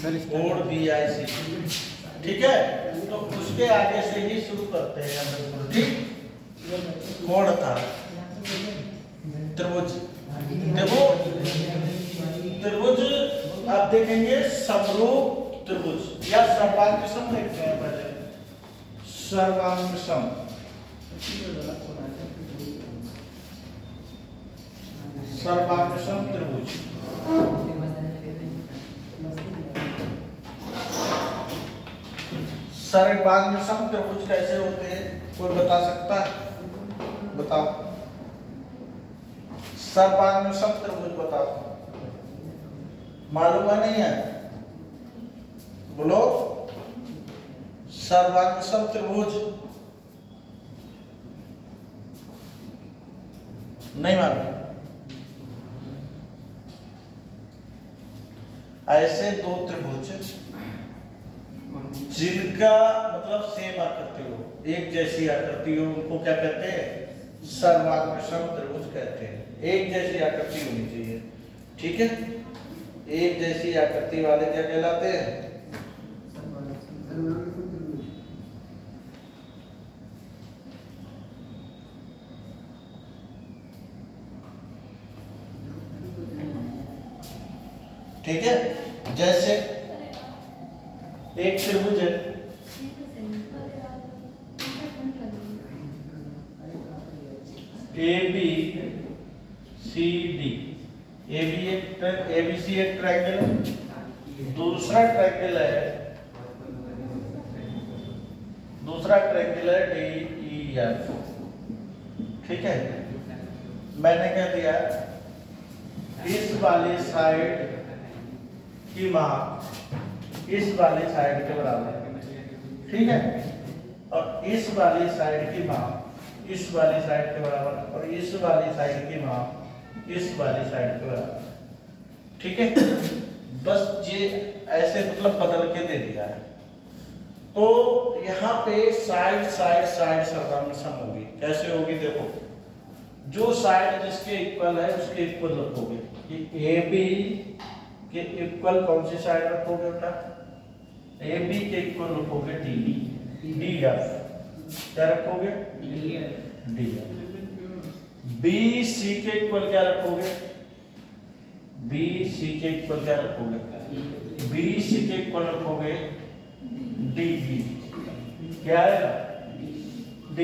Code BIC, ठीक है। तो उसके आगे से ही शुरू करते हैं हम बिल्कुल, ठीक। कोड था त्रिभुज, देखो त्रिभुज आप देखेंगे समरूप त्रिभुज या सर्वांगसम देखते हैं पहले, सर्वांगसम, सर्वांगसम त्रिभुज। सर्वांगसम त्रिभुज कैसे होते हैं, कोई बता सकता है? बताओ, सर्वांगसम त्रिभुज बताओ, मालूम है नहीं है? बोलो, सर्वांगसम त्रिभुज नहीं मालूम? ऐसे दो त्रिभुज जिनका मतलब सेम आकृति हो, एक जैसी आकृति हो, उनको क्या कहते हैं? सर्वांगसम त्रिभुज कहते हैं। एक जैसी आकृति होनी चाहिए, ठीक है। एक जैसी आकृति वाले क्या कहलाते हैं? ठीक है। जैसे एक त्रिभुज है, ABCD, ABC एक ट्रायंगल है, दूसरा ट्रायंगल है DEF, ठीक है। मैंने क्या दिया, इस वाली साइड की माप इस वाली साइड के बराबर है, ठीक है, और इस वाली साइड की माप इस वाली साइड के बराबर, और इस वाली साइड की माप इस वाली साइड के बराबर, ठीक है। बस ये ऐसे मतलब बदल के दे दिया है। तो यहाँ पे साइड सर्वांगसम होगी। कैसे होगी देखो, जो साइड जिसके इक्वल है उसके इक्वल रखोगे, कि AB के इक्वल कौन सी साइड रखोगे बेटा? AB के इक्वल रखोगे DF, क्या रखोगे? DF। BC के इक्वल क्या रखोगे? BC के इक्वल क्या रखोगे? BC के इक्वल रखोगे DB, क्या है? D।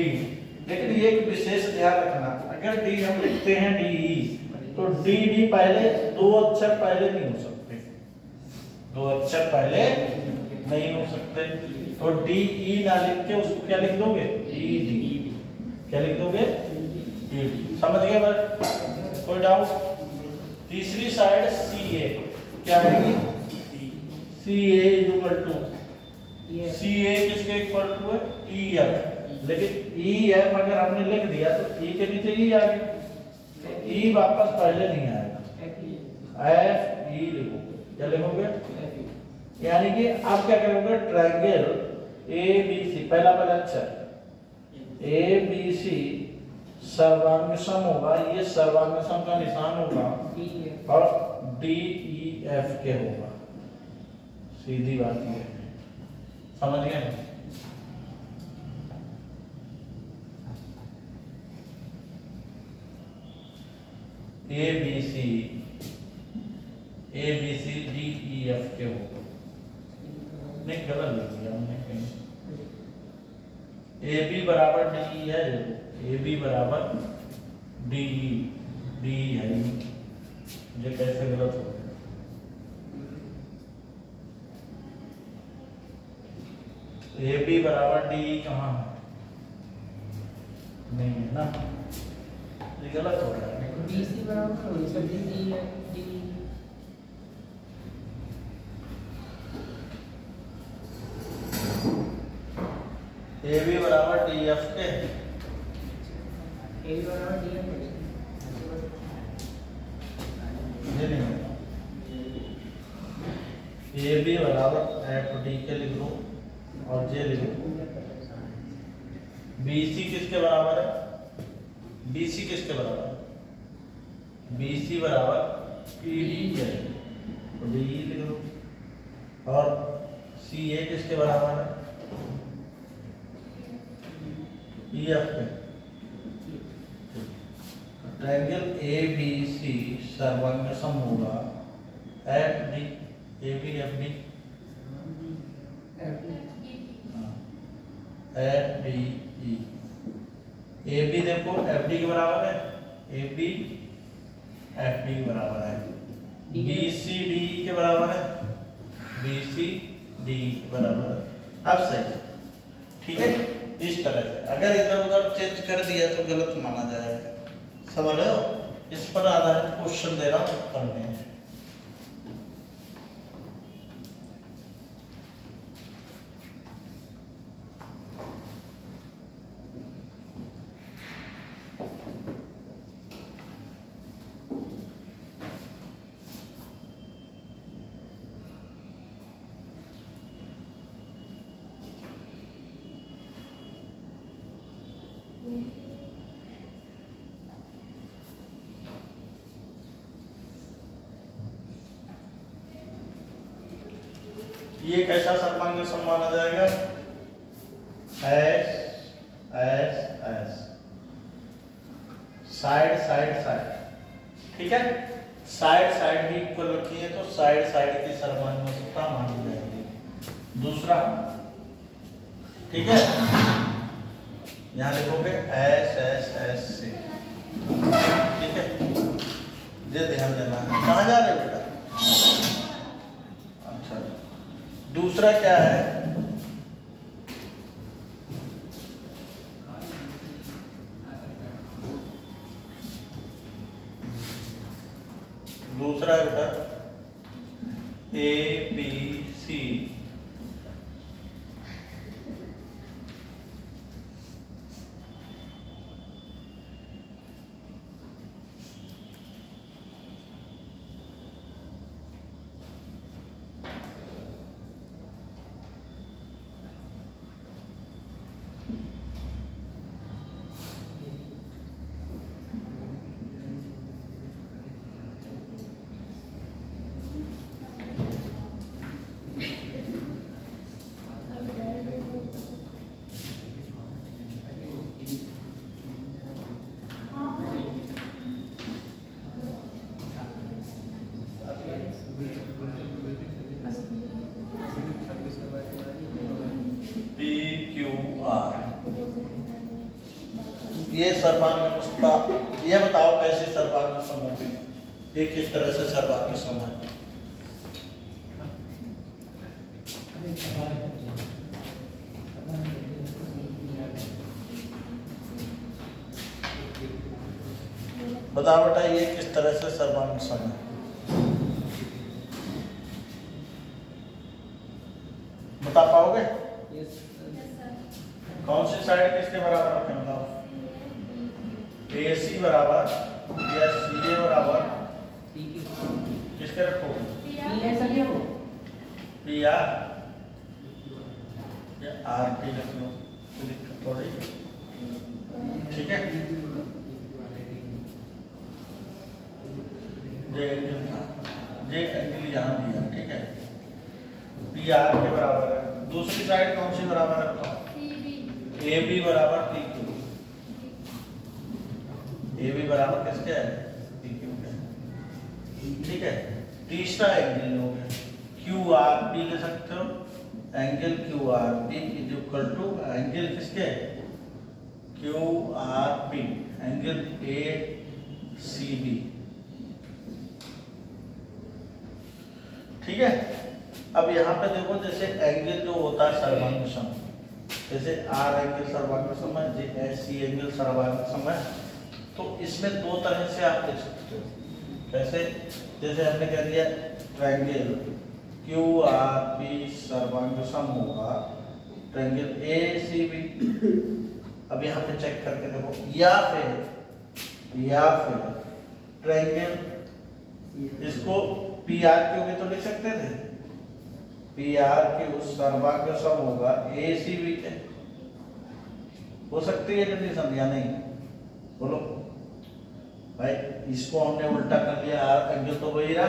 लेकिन एक विशेष ध्यान रखना, अगर D हम लिखते हैं DE, तो DD पहले दो अक्षर पहले नहीं हो सकते, दो अक्षर पहले नहीं हो सकते। तो DE ना लिख के उसको क्या लिख दोगे? ED, क्या लिख दोगे? ED। समझ गए बस? कोई डाउट? तीसरी साइड CA क्या आएगी? CA इक्वल टू, CA किसके इक्वल टू है? EF। लेकिन EF अगर हमने लिख दिया तो E के नीचे E आ गया, तो E वापस पहले नहीं आएगा, FE लिखोगे, क्या लिखोगे? यानी कि आप क्या करोगे, ट्रायंगल ABC, पहला अक्षर ABC सर्वांगसम होगा, ये सर्वांगसम का निशान होगा, और DEF के होगा। सीधी बात है, समझ गए? ABC DEF के होगा। नहीं, गलत लिख दिया हमने कहीं। AB बराबर DE है, AB बराबर DE है, ये कैसे गलत हो गया? AB बराबर DE कहाँ है? नहीं है ना, ये गलत हो रहा है। BC बराबर DE है, AB बराबर DF के, AB बराबर DF है, ये नहीं होगा। AB बराबर FD के लिख लो, और जे लिख लो। BC किसके बराबर है? BC किसके बराबर है? BC बराबर PD है, तो DE लिख लो, किसके बराबर है? EF पे। ट्रायंगल ABC सर्वांग सम होगा FD, AB FD FDE। AB देखो FD के बराबर है, AB FD के बराबर है, BCD के बराबर है, BCD के बराबर है। अब सही, ठीक है। इस तरह से अगर इधर उधर चेंज कर दिया तो गलत माना जाएगा, समझ रहे हो? इस पर आधारित क्वेश्चन दे रहा हूं, करने हैं। ये कैसा सर्वांग सम माना जाएगा? S S S, side side side, ठीक है। साइड साइड भी इक्वल रखी है तो साइड साइड की सर्वांग समता मानी जाएगी। दूसरा, ठीक है, यहां लिखोगे एस एस एस से, ठीक है। ये ध्यान देना है। कहाँ जा रहे हो बेटा? अच्छा, दूसरा क्या है? दूसरा है बेटा ABC PQR। ये सर्वांग समता, ये बताओ कैसे सर्वांग सम होगी? ये किस तरह से सर्वांग सम है? बताओ बेटा, ये किस तरह से सर्वांग सम है? बता पाओगे? कौन सी साइड किसके बराबर रखें? बताओ। AC बराबर या CA बराबर किसके रखोगे? PR या RP रख लो, दिक्कत थोड़ी, ठीक है। ये एंगल यहाँ दिया, ठीक है, PR के बराबर है। दूसरी साइड कौन सी बराबर है बताओ? AB बराबर PQ। AB बराबर किसके है? PQ के, ठीक है। तीसरा एंगल हो गया QRP, ले सकते हो angle QRP is equal to angle किसके? QRP, एंगल ACB, ठीक है। अब यहाँ पे देखो, जैसे एंगल जो होता है सर्वांग सम, जैसे R एंगल सर्वांग सम है, C एंगल सर्वांग सम है, तो इसमें दो तरह से आप देख सकते हो। कैसे? जैसे हमने कह दिया ट्रायंगल QRP सर्वांग सम होगा ट्रायंगल ACB। अब यहाँ पे चेक करके देखो, या फिर ट्रायंगल इसको PRQ भी तो लिख सकते थे, PRQ सर्वांग सम होगा ACB के। हो सकती है कंडीशन या नहीं? बोलो भाई, इसको हमने उल्टा कर लिया, एंगल तो वही रहा।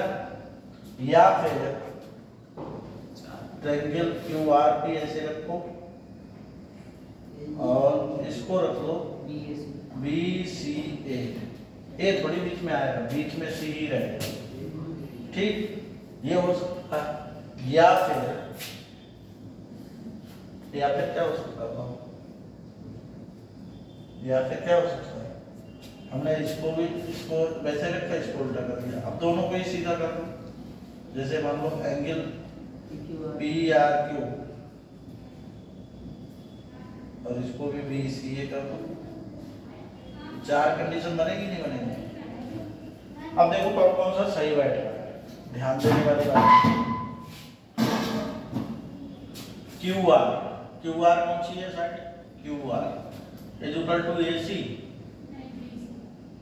या फिर ट्रायंगल क्यू आर पी ऐसे रखो और इसको रख लो बी सी ए थोड़ी बीच में आएगा, बीच में सी ही रहेगा, ठीक। ये हो सकता है या फिर क्या हो सकता है, या फिर क्या हो सकता है, हमने इसको वैसे रखा, इसको उल्टा कर दिया। अब दोनों को ही सीधा कर दो, जैसे मान लो एंगल पी आर क्यू और इसको भी बी सी ए कर दो। चार कंडीशन बनेगी नहीं बनेगी? अब देखो कौन कौन सा सही बैठ रहा है, ध्यान देने वाली बात। क्यू आर कौन सी है side? Q R is equal to A C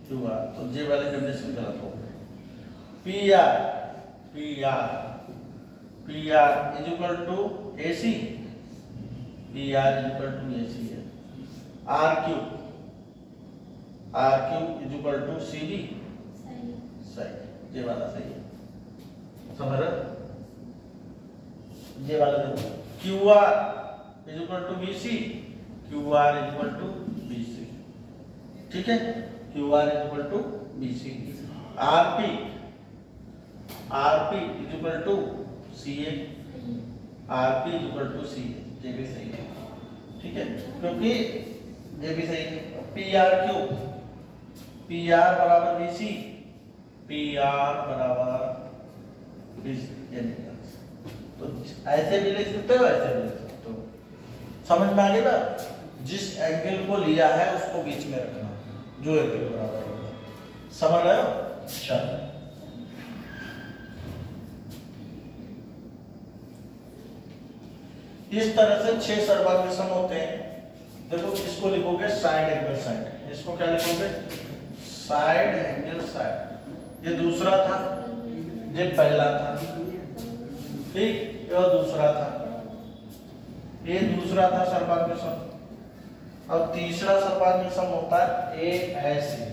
Q R, तो ये वाले कंडीशन गलत हो गए। P R is equal to A C, P R is equal to A C है। R Q is equal to C D, सही, ये वाला सही है, समझ रहे? ये वाला देखो, Q R is equal to B C, Q R is equal to B C, ठीक है, Q R is equal to B C. R P is equal to C A, R P is equal to C A, ये भी सही है, ठीक है, क्योंकि ये भी सही है। P R Q, P R बराबर बी सी, पी आर बराबर बी सी, ये निकला। तो ऐसे भी लिख सकते हो, ऐसे भी लिख सकते हो, समझ में आ गया ना? जिस एंगल को लिया है उसको बीच में रखना, जो एंगल बराबर होगा, समझ रहे हो? चलो इस तरह से 6 सर्वांग सम होते हैं। देखो इसको लिखोगे साइड एंगल साइड, इसको क्या लिखोगे? Side angle side. ये दूसरा था, ये पहला था, ठीक, ये दूसरा था, ये दूसरा था सर्वांग सम। अब तीसरा सर्वांग सम होता है ए ऐसे,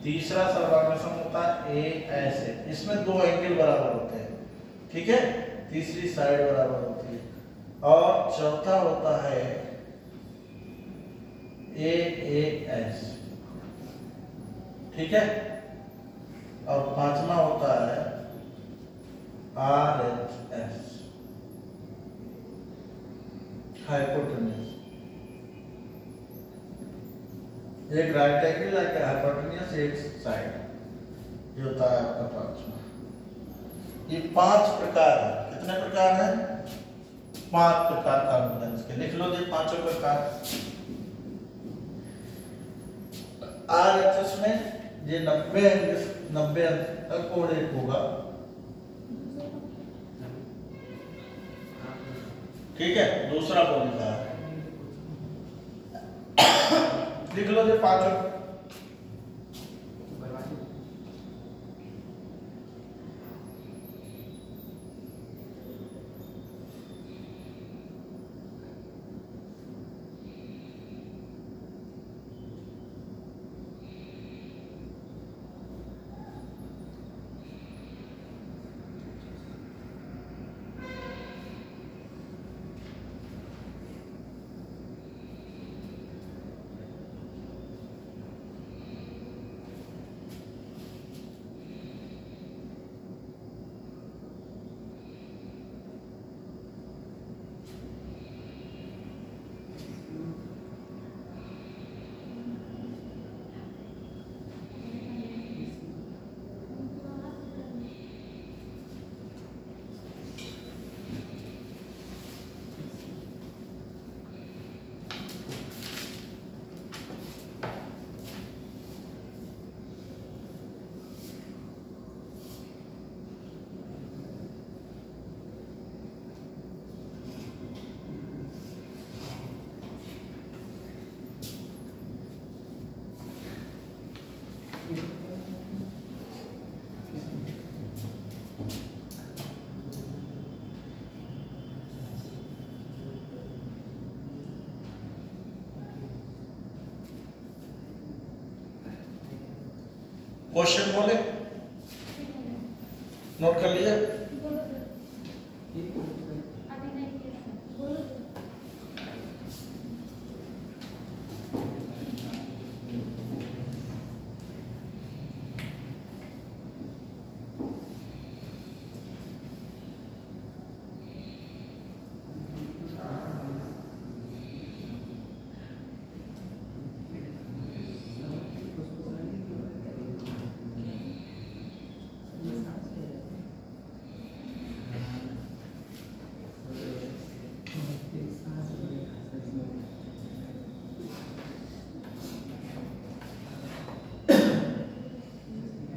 तीसरा सर्वांग सम होता है ए ऐसे, इसमें दो एंगल बराबर होते हैं, ठीक है, तीसरी साइड बराबर होती है। और चौथा होता है ए एस, ठीक है, और पांचवा होता है आर एच एस, हाइपोटेन्यूस। एक राइट एंगल, एक हाइपोटेन्यूस, एक साइड, ये होता है आपका पांचवा। ये 5 प्रकार है। कितने प्रकार है? 5 प्रकार कॉन्फिडेंस के, लिख लो ये 5 प्रकार। आरएचएस में ये 90 तक कोड 1 होगा, ठीक है, दूसरा को लिखा है, लिख लो ये 5। क्वेश्चन बोले, नोट कर लिया?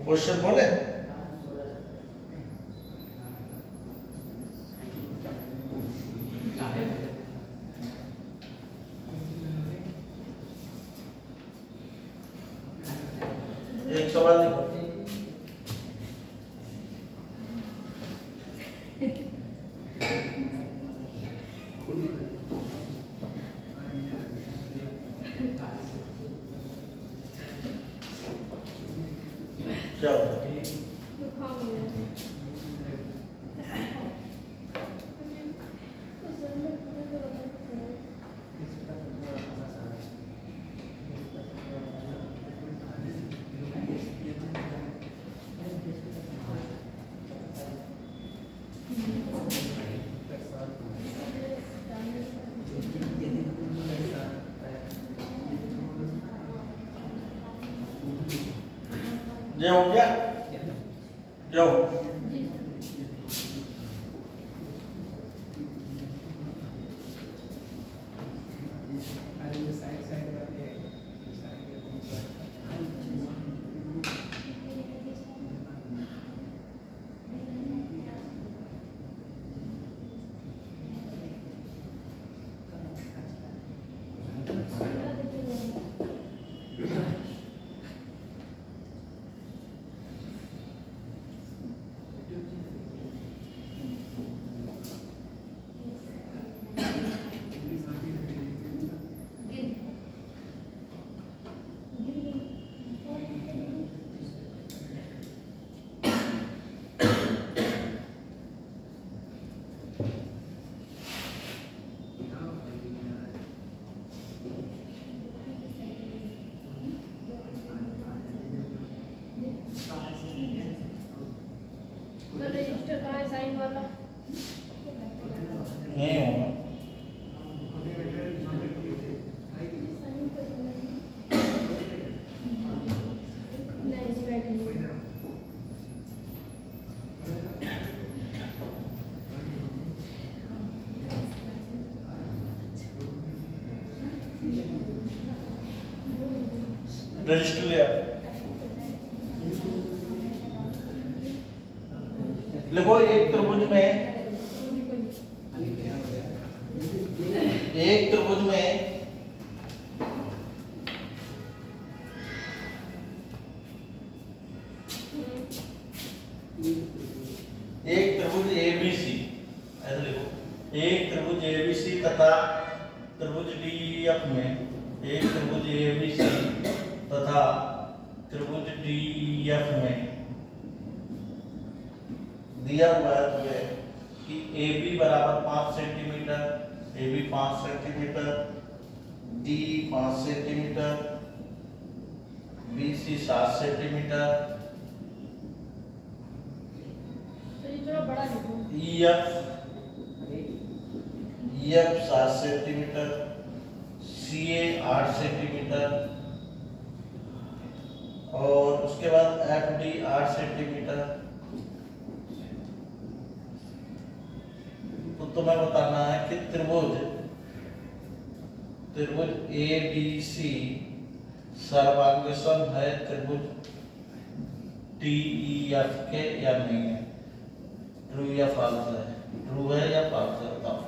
क्वेश्चन बोले एक सवाल लिखो। क्या होता है? ये हो गया जो रजिस्टर कहाँ है साइन वाला? नहीं होगा। रजिस्टर ले आओ। देखो एक त्रिभुज में एक त्रिभुज एबीसी, ऐसे लिखो, एक त्रिभुज एबीसी तथा त्रिभुज डीईएफ में एक त्रिभुज एबीसी तथा त्रिभुज डीईएफ में दिया हुआ है तुम्हें कि AB बराबर 5 centimetre, AB 5 centimetre, D 5 centimetre, BC 7 centimetre, थोड़ा बड़ा लिखो। EF 7 सेंटीमीटर, CA 8 सेंटीमीटर और उसके बाद FD 8 सेंटीमीटर। तो तुम्हें बताना है कि त्रिभुज ABC सर्वांगसम है त्रिभुज DEF के या नहीं है, ट्रू या फॉल्स है, ट्रू है या फॉल्स है, बताओ।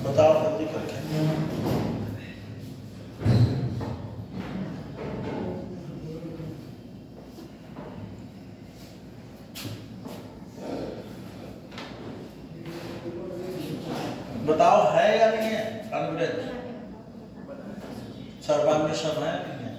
बताओ जल्दी करके। बताओ है या नहीं है कॉन्फिडेंस, सर्वांगसम है नहीं है?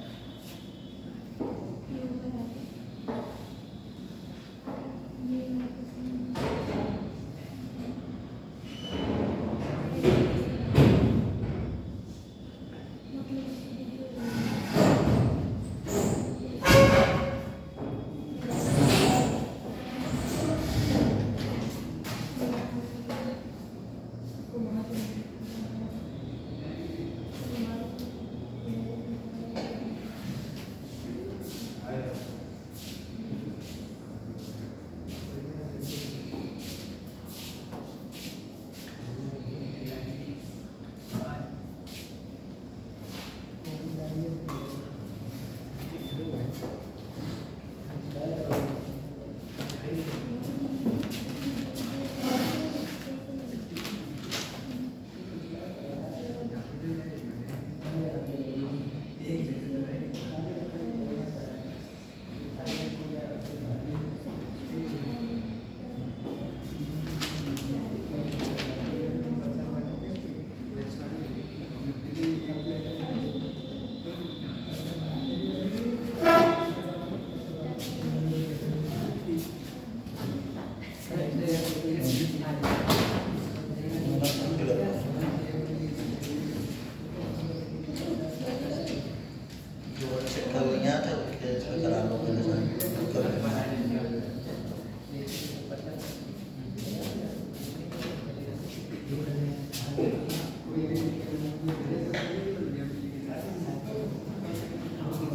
अच्छा करा लो मेरे साथ।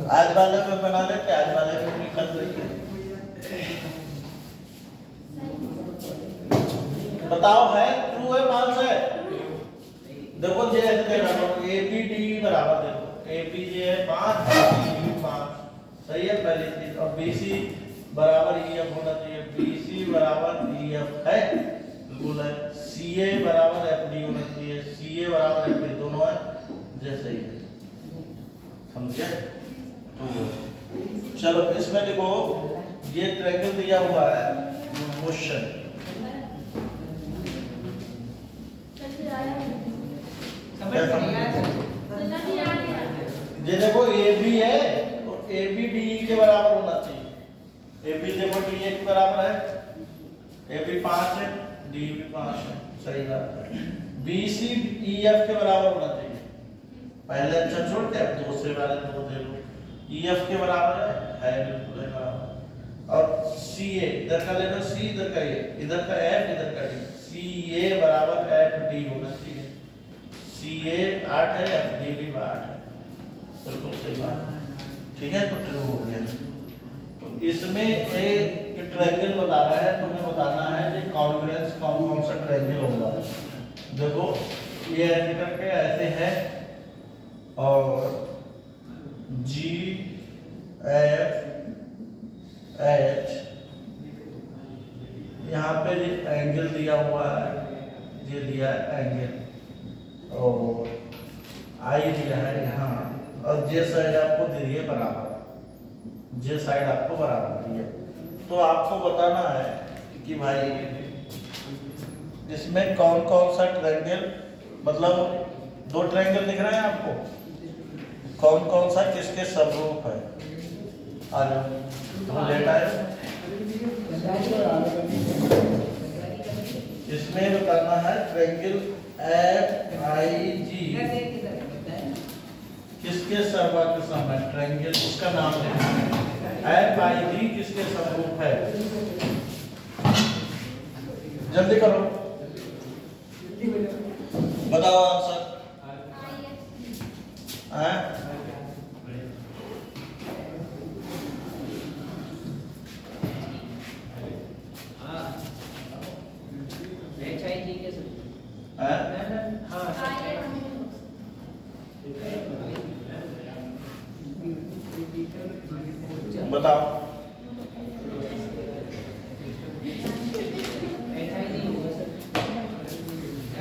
आज वाले में बना लेते, आज वाले में निकल रही। बताओ है ट्रू है फॉल्स है? देखो जे ऐसे देखा तो ए बी डी बराबर, देखो ए बी जे है 5 डी 5, सही है पहली चीज। और बी सी बराबर ई एफ होना चाहिए, बी सी बराबर ई एफ है, बिल्कुल है। सी ए बराबर एफ डी होना चाहिए, सी ए बराबर एफ डी, दोनों है जैसे ही है, समझे? चलो इसमें देखो ये ट्रायंगल दिया हुआ है क्वेश्चन, ये देखो ए बी है तो ए बी डी के बराबर होना चाहिए। ए बी देखो डी ए के बराबर है, ए बी 5 है, डी भी 5 है, सही बात है। बी सी ई एफ के बराबर होना चाहिए, पहले अच्छा छोड़ के अब दूसरे वाले दो दे लो। ई एफ के बराबर है बिल्कुल है बराबर। और सी ए इधर का ले लो, सी इधर का ए, इधर का एफ इधर का डी, सी ए बराबर एफ डी होना चाहिए। सी ए 8 है, एफ डी भी 8 है, बिल्कुल सही बात, ठीक है। तो ट्रू हो गया। तो इसमें एक ट्रायंगल बता रहा है, तुम्हें बताना है कि कॉन्ग्रुएंस कौन कौन सा ट्रायंगल होगा। देखो ये ऐसे करके ऐसे है और जी एफ एच यहाँ पे एंगल दिया हुआ है, ये दिया है एंगल और आई दिया है यहाँ, और जे साइड आपको दे दी है बराबर, जे साइड आपको बराबर दी है। तो आपको बताना है कि भाई इसमें कौन कौन सा ट्रायंगल, मतलब दो ट्रायंगल दिख रहे हैं आपको, कौन कौन सा किसके समरूप है। आ जाओ लेट आए। इसमें बताना है ट्रायंगल एफ आई जी किसके सर्वा के सम है, ट्रायंगल उसका नाम लेना है। एफ आई जी किसके समरूप है, जल्दी करो बताओ आंसर। बताओ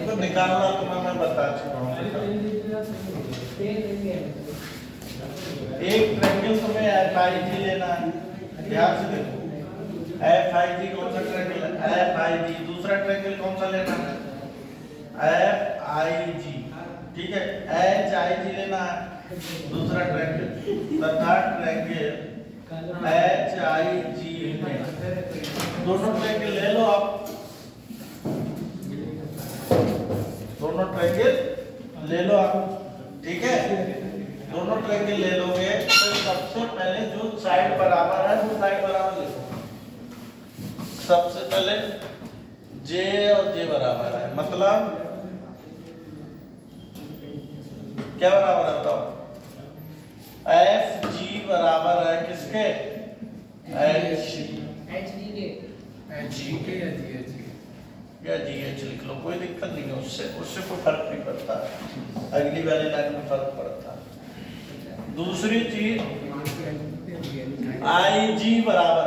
तो निकालना तो मैं बता चुका हूँ। एक ट्रायंगल तुम्हें एफ आई जी लेना है, ध्यान से देखो एफ आई जी कौन सा ट्रायंगल है, एफ आई जी। दूसरा ट्रायंगल कौन सा लेना है, एफ आई जी, ठीक है। एच आई जी लेना है दूसरा ट्रायंगल, तथा ट्रायंगल एच आई जी में दोनों ट्रायंगल ले लो आप, दोनों ट्रायंगल ले लो आप, ठीक है। दोनों ट्रायंगल ले लोगे तो सबसे पहले जो साइड बराबर है वो साइड बराबर लिखो। सबसे पहले जे और जे बराबर है, मतलब क्या बराबर है बताओ, एफ जी बराबर है किसके, एच जी के या जी एच लिख लो, कोई दिक्कत नहीं है, उससे कोई फर्क नहीं पड़ता, अगली वाली लाइन में फर्क पड़ता। दूसरी चीज आई जी बराबर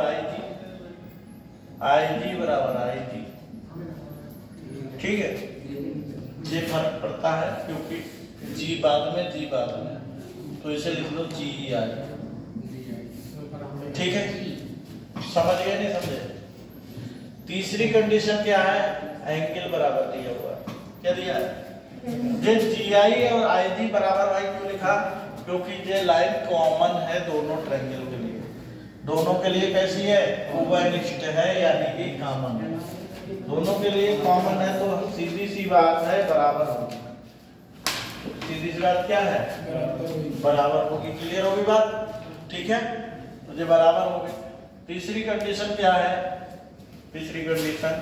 आई जी बराबर आई जी, ठीक है। ये फर्क पड़ता है क्योंकि जी बाद में तो इसे लिख लो जी आई, ठीक है। समझ गए नहीं समझे? तीसरी कंडीशन क्या है, एंगल बराबर दिया हुआ है, क्या दिया है, ये जी आई और आई जी बराबर भाई क्यों लिखा, क्योंकि ये लाइन कॉमन है दोनों ट्रायंगल के लिए, दोनों के लिए कैसी है, उभयनिष्ठ है, यानी कि कॉमन है, दोनों के लिए कॉमन है, तो सीधी सी बात है बराबर होगी, सीधी सी बात क्या है बराबर होगी। क्लियर होगी बात, ठीक है। तो तो ये बराबर हो गए। तीसरी कंडीशन क्या है? तीसरी कंडीशन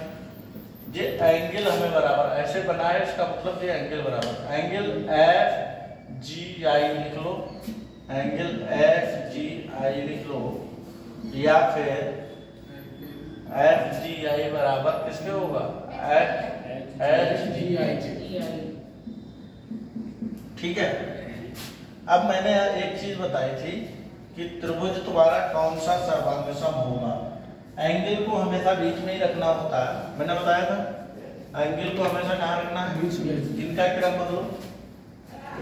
ये एंगल हमें बराबर ऐसे बनाए, इसका मतलब ये एंगल बराबर, एंगल एफ जी आई लिख लो, एंगल एफ जी आई लिख लो, या फिर एफ जी आई बराबर किसके होगा? एच जी आई। ठीक है। अब मैंने एक चीज बताई थी कि त्रिभुज तुम्हारा कौन सा सर्वांग सम होगा। एंगल को हमेशा बीच में ही रखना होता है, मैंने बताया था। एंगल को हमेशा कहाँ रखना है? बीच में। इनका क्रम बदलो।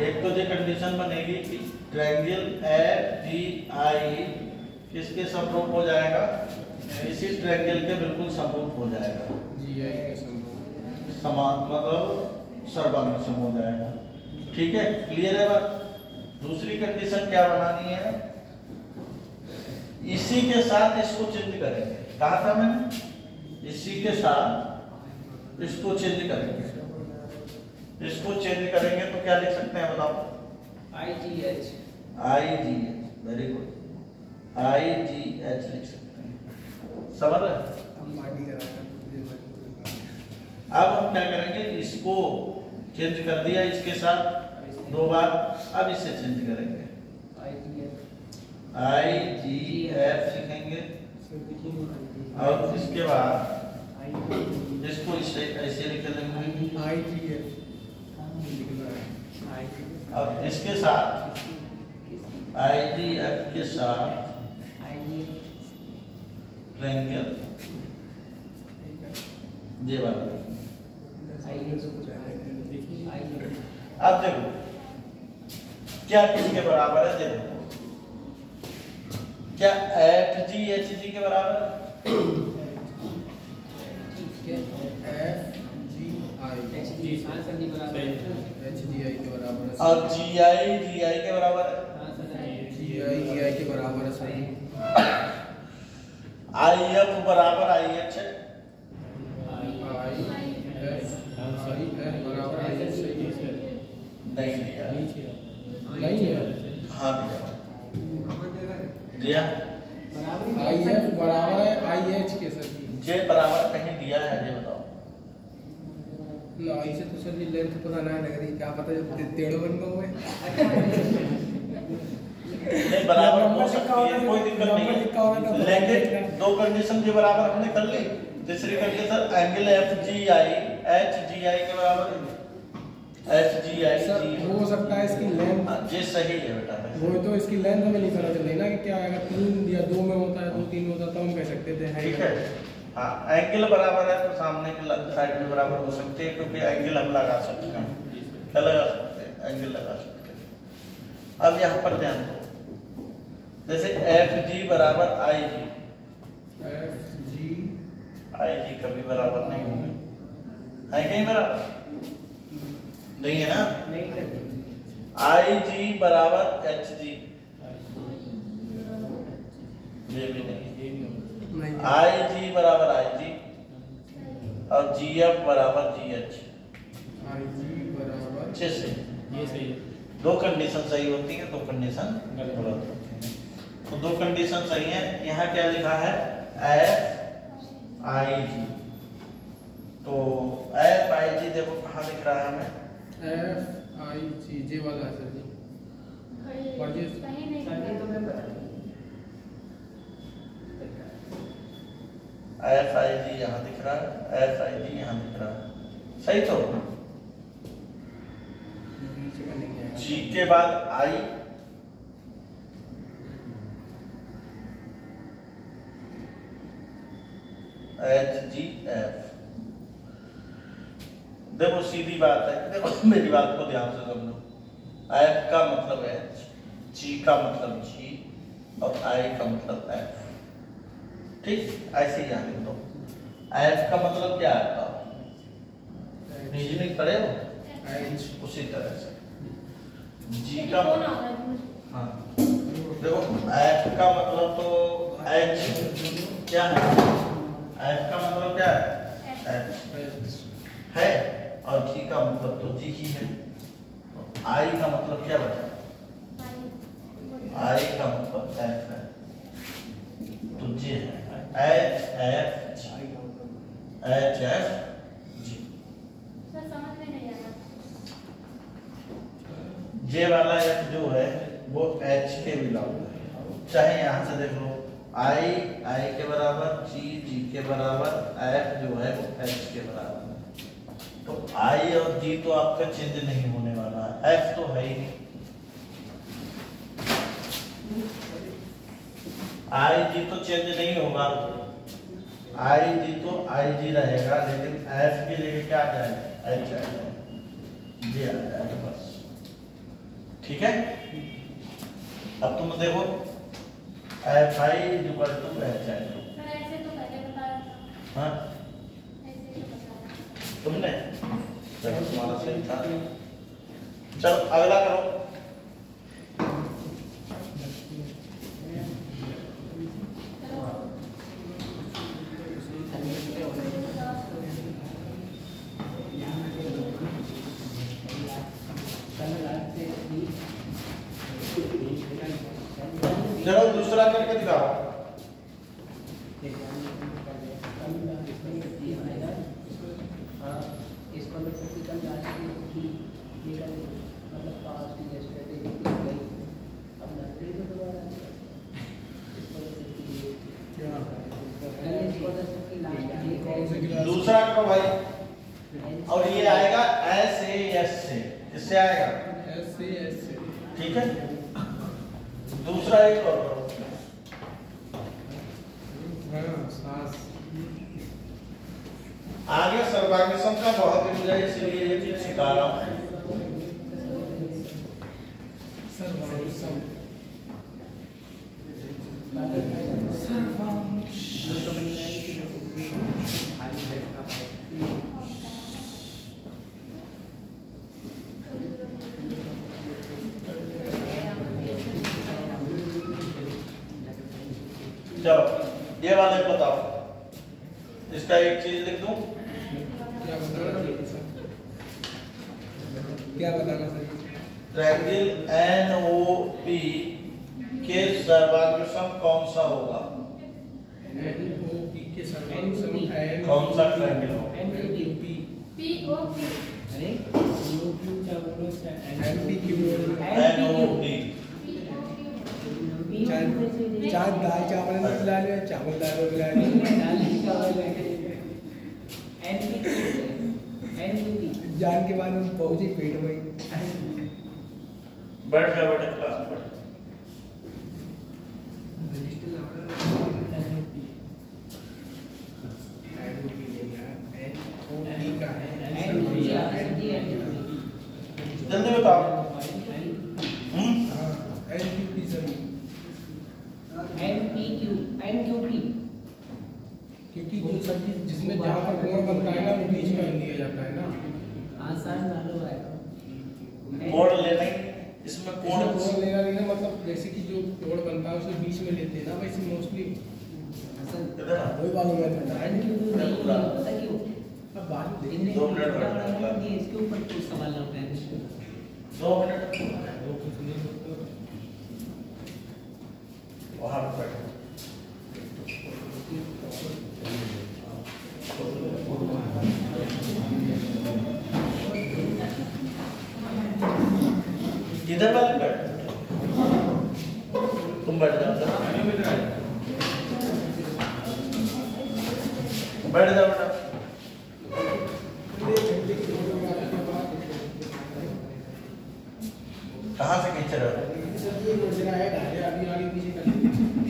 एक तो ये कंडीशन बनेगी कि ट्रायंगल एफ डी आई किसके समरूप हो जाएगा? इसी ट्रायंगल के बिल्कुल समरूप हो जाएगा, जी आई के समरूप, समान मतलब सर्वांग सम हो जाएगा। ठीक है, क्लियर है बात? दूसरी कंडीशन क्या बनानी है? इसी के साथ इसको चेंज करेंगे, कहा था मैंने, इसी के साथ इसको चेंज करेंगे। इसको चेंज करेंगे तो क्या लिख सकते हैं बताओ? आई जी एच, वेरी गुड, आई जी एच लिख सकते हैं। समझ रहे? अब हम क्या करेंगे, इसको चेंज कर दिया इसके साथ 2 बार, अब इसे चेंज करेंगे, आई जी एफ लिखेंगे, और इसके बाद इसको इसे ऐसे लिख देंगे, आई जी एफ, और इसके साथ आई जी एफ के साथ ट्रायंगल ये वाला। अब देखो क्या किसके बराबर है? देखो क्या एफ जी एच जी के बराबर है? और जी आई के बराबर है? जी आई के बराबर है सही। आई एफ बराबर आई एच है, नहीं दिया, हाँ दिया, आई एफ बराबर है आई एच के सर, जे बराबर कहीं दिया है? ये बताओ। ऐसे तो सर जी लेंथ पता ना लग रही, क्या पता जब टेढ़े बन गए नहीं, बराबर हो सकती है, कोई दिक्कत नहीं है, लेकिन 2 कंडीशन के बराबर हमने कर ली। तीसरी condition angle F G I H G I के बराबर है, एच जी आई जी हो सकता है इसकी लेंथ, ये सही है बेटा, वो तो इसकी लेंथ हमें नहीं पता चल रही ना कि क्या अगर 3 या 2 में होता है, 2 3 में होता है तो हम कह सकते थे। ठीक है, हाँ, एंगल बराबर है तो सामने के साइड में बराबर हो सकते हैं, क्योंकि एंगल हम लगा सकते हैं, क्या लगा सकते हैं? एंगल लगा सकते हैं। अब यहाँ पर ध्यान दो, जैसे एफ जी बराबर आई जी, एफ जी आई जी कभी बराबर नहीं होंगे, है कहीं बराबर? नहीं है ना? आई जी बराबर एच जी, ये भी नहीं। आई जी बराबर आई जी, और जी एफ बराबर जी एच, आई जी बराबर अच्छे से, ये सही है। 2 कंडीशन सही होती है, 2 कंडीशन गलत होती है। तो 2 कंडीशन सही है। यहाँ क्या लिखा है? एफ आई जी, तो एफ आई जी देखो कहाँ लिख रहा है हमें? एफ आई जी, जे वाला है सर जी, एफ आई जी यहाँ दिख रहा है, एफ आई जी यहाँ दिख रहा है, सही तो? जी के बाद आई, एच जी एफ। देखो सीधी बात है, देखो मेरी बात को ध्यान से समझो। एफ का मतलब एच, जी का मतलब जी, और आई का मतलब एफ। ठीक, ऐसे ही लिख दो। एफ का मतलब क्या है? रीजनिंग पढ़े हो? एच, उसी तरह से। जी का हाँ, देखो एफ का मतलब तो एच क्या है? एफ का मतलब क्या है? एच है, और जी का मतलब तो जी ही है। आई का मतलब क्या बचा? आई का मतलब एफ है। HF G। सर समझ में नहीं आ रहा। जे वाला F जो है वो H के बिलोंग है, चाहे यहाँ से देख लो I के बराबर, G के बराबर, F जो है वो H के बराबर है। तो I और G तो आपका चेंज नहीं होने वाला है, F तो है ही नहीं। IG तो चेंज नहीं होगा, IG तो IG रहेगा, लेकिन F की जगह क्या आ जाएगा, H आ जाएगा, G आ जाएगा बस। ठीक है, अब तुम देखो FI equal to HI। Sir ऐसे तो पहले बताया था। हाँ ऐसे तो बताया। तुमने, चलो तुम्हारा सही था। चलो अगला करो। चलो दूसरा करके दिखाओ। दूसरा करो भाई, और ये आएगा SAS से, किससे आएगा, SAS से। ठीक है। दूसरा एक और करो। आगे सर्वांगसम का बहुत यूज है, इसलिए ये चीज सिखा रहा हूं। चलो ये वाले बताओ, इसका एक चीज लिख दूं, क्या बताना सर? ट्रायंगल NOP के सर्वांगसम कौन सा होगा, NOP के सर्वांगसम कौन सा ट्रायंगल होगा, NOP POP। अरे NOP क्या बोलो, NPQ NOP। चार दाल चावल में मिला लिया, चावल दाल में मिला लिया, जान के बाद में पहुंची पेट में। बैठ जा बेटा, क्लास में बैठ। जल्दी बताओ। NQP सर, NQP क्योंकि जो सब्जी जिसमें जहाँ पर कोण बनता है ना वो बीच में लिया जाता है ना। आसान मालूम है। कोण लेने, इसमें कोण कोण लेना नहीं ना, मतलब जैसे कि जो कोण बनता है उसे बीच में लेते हैं ना, वैसे मोस्टली इधर आ। वही मालूम है। NQP नहीं पता क्यों? अब बाद में इनने 2 मिनट बड़ा बैठना बड़ा है। ये इसके ऊपर कुछ सवाल होता है। 2 मिनट वहां पे बैठो। इधर वाले बैठ, तुम बैठ जाओ, बैठ जाओ बेटा। कहाँ से खींच रहे हो?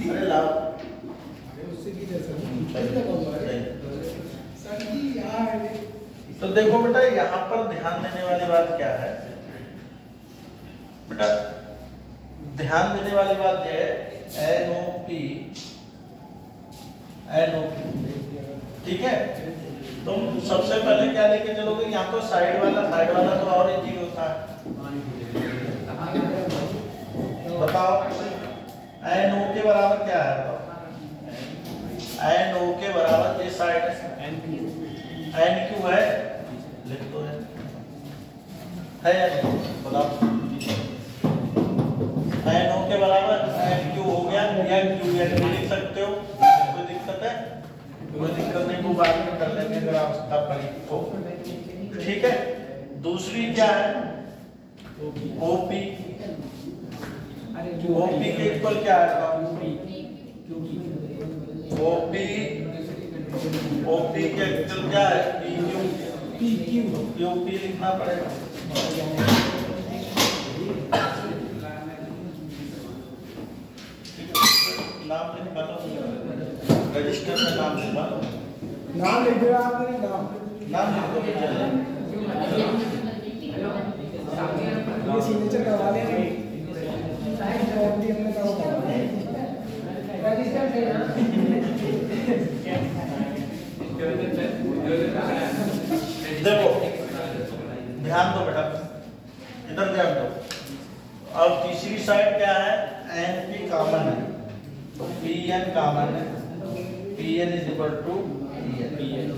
अरे लाओ। तो देखो बेटा, यहाँ पर ध्यान देने वाली बात क्या है बेटा, ध्यान देने वाली बात ये है NOP, ठीक है। तुम सबसे पहले क्या लेके चलोगे, यहाँ तो साइड वाला तो और इजी होता है। बताओ NO के बराबर क्या है, बताओ। NO के बराबर ये साइड NQ है, लिख दो है या नहीं, बताओ। NO के बराबर NQ हो गया, या QN भी लिख सकते हो, कोई दिक्कत है? कोई दिक्कत नहीं, वो बाद में कर लेंगे अगर आवश्यकता पड़ी तो। ठीक है, दूसरी क्या है? ओपी। ओपी के इक्वल क्या है? ओपी के इक्वल क्या है? क्यूपी लिखना पड़ेगा। नाम लिखवा लो, रजिस्टर में नाम लिखवा लो। नाम लिख दो आपने, नाम लिख दो। ये सिग्नेचर करवा लें, साइन कॉपी हमने करवा रजिस्टर से ना। देखो ध्यान दो बेटा, इधर ध्यान दो। और तीसरी साइड क्या है? एनपी कॉमन है, तो पीएन कॉमन है। PN is equal to PN.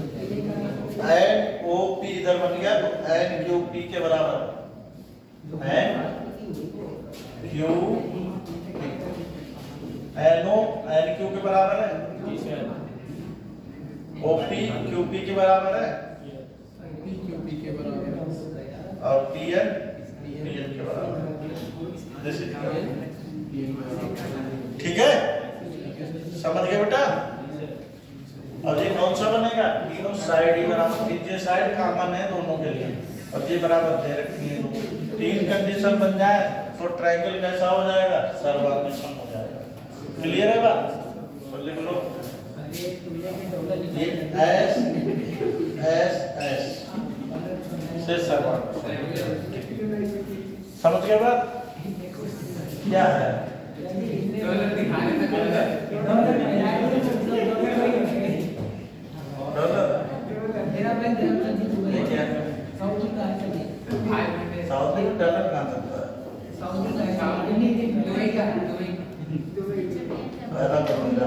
N OP इधर बन गया तो एन क्यू पी के बराबर है। N Q NO N Q के बराबर है। ओपी क्यूपी के बराबर है क्यूपी के बराबर और पीएन पीएन के बराबर है। ठीक है, समझ गए बेटा? और ये कौन सा बनेगा? तीनों साइड ही बराबर, ये साइड कॉमन है दोनों के लिए और ये बराबर दे रखी है। तीन कंडीशन बन जाए तो ट्रायंगल कैसा हो जाएगा? सर्वांगसम हो जाएगा। क्लियर है बात? तो लिख लो ये एस एस एस से सर्वांगसम। समझ गए बात? क्या है? साउथ में डॉलर कहाँ सकता है? पहला बंदा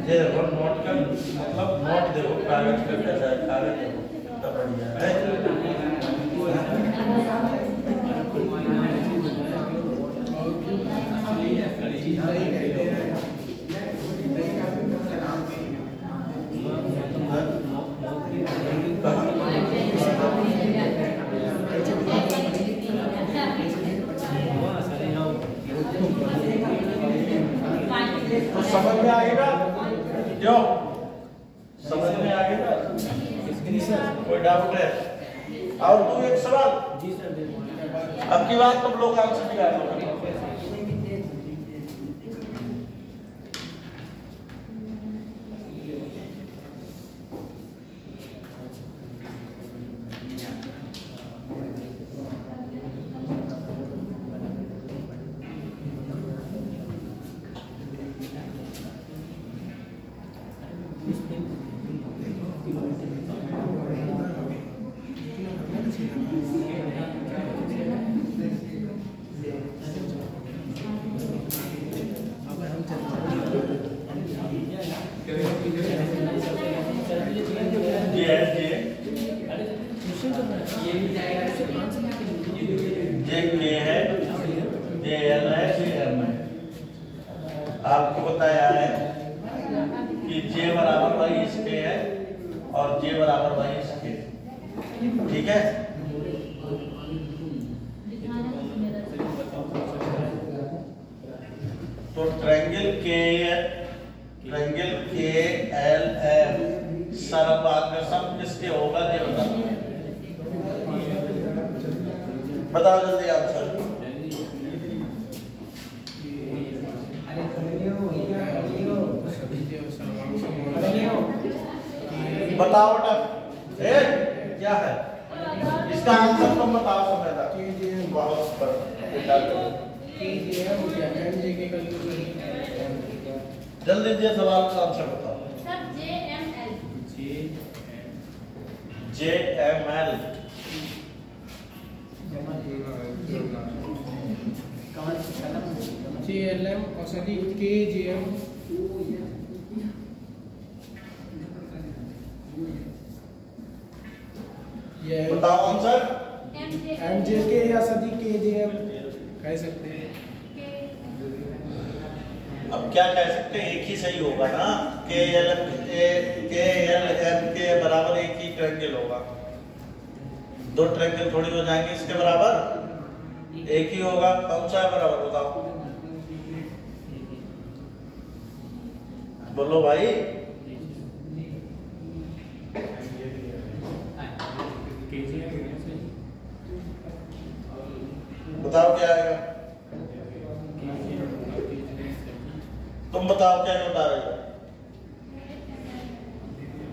ये देखो नोट का मतलब नोट देखो, कागज का कैसा है? कागज देखो कितना बढ़िया है। तो समझ में आएगा? जो समझ में आएगा? कोई डाउट है? और तू एक सवाल। अब की बात तुम लोग आंसर निकाल लो। आपको बताया है कि J बराबर वाई इसके है और J बराबर वाई इसके। ठीक है, तो ट्रायंगल के एल एम सर्वांगसम किसके होगा? ये बताओ जल्दी आंसर। बताओ बेटा, क्या है इसका आंसर? तुम बताओ समझा। बहुत जल्दी दिए सवाल का आंसर बताओ। सर JML JLM और सभी KJM बताओ आंसर। एम जे के या सदी के जे एम कह सकते हैं। अब क्या कह सकते हैं, एक ही सही होगा ना, के एल एम के बराबर एक ही ट्रायंगल होगा, दो ट्रायंगल थोड़ी हो जाएंगे इसके बराबर, एक ही होगा। कौन सा है बराबर, बताओ बोलो भाई। बताओ क्या आएगा, तुम बताओ क्या बता रहे हो,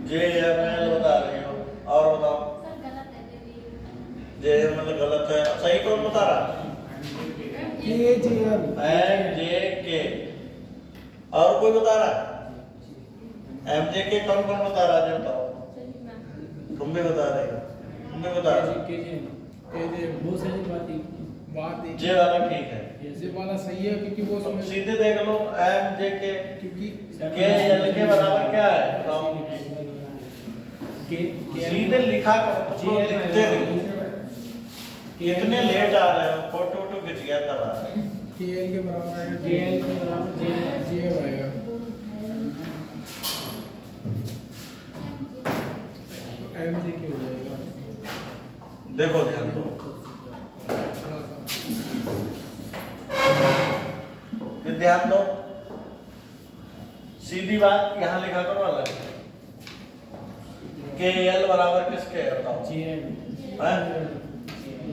जे एम एल बता रही हो, और बताओ। जे एम एल गलत है, सही कौन बता रहा, के जे एम एम जे के, और कोई बता रहा, एम जे के कौन कौन बता रहा है, बताओ। तुम भी बता रहे हो, तुम भी बता रहे हो, जे वाला ठीक है, जे वाला सही है क्योंकि वो तुम सीधे देख लो, एम जे के क्योंकि के एल के बराबर क्या है, बताओ। सीधे लिखा करो, तुम लिखते रहो, इतने लेट आ रहे हो, फोटो वोटो खिंच गया तब आ रहे हैं। के एल के बराबर आएगा, जे एल के बराबर जे एम आएगा, एम जे के हो जाएगा। देखो ध्यान दो, ध्यान दो, सीधी बात यहाँ लिखा करो अलग, के एल बराबर किसके है बताओ,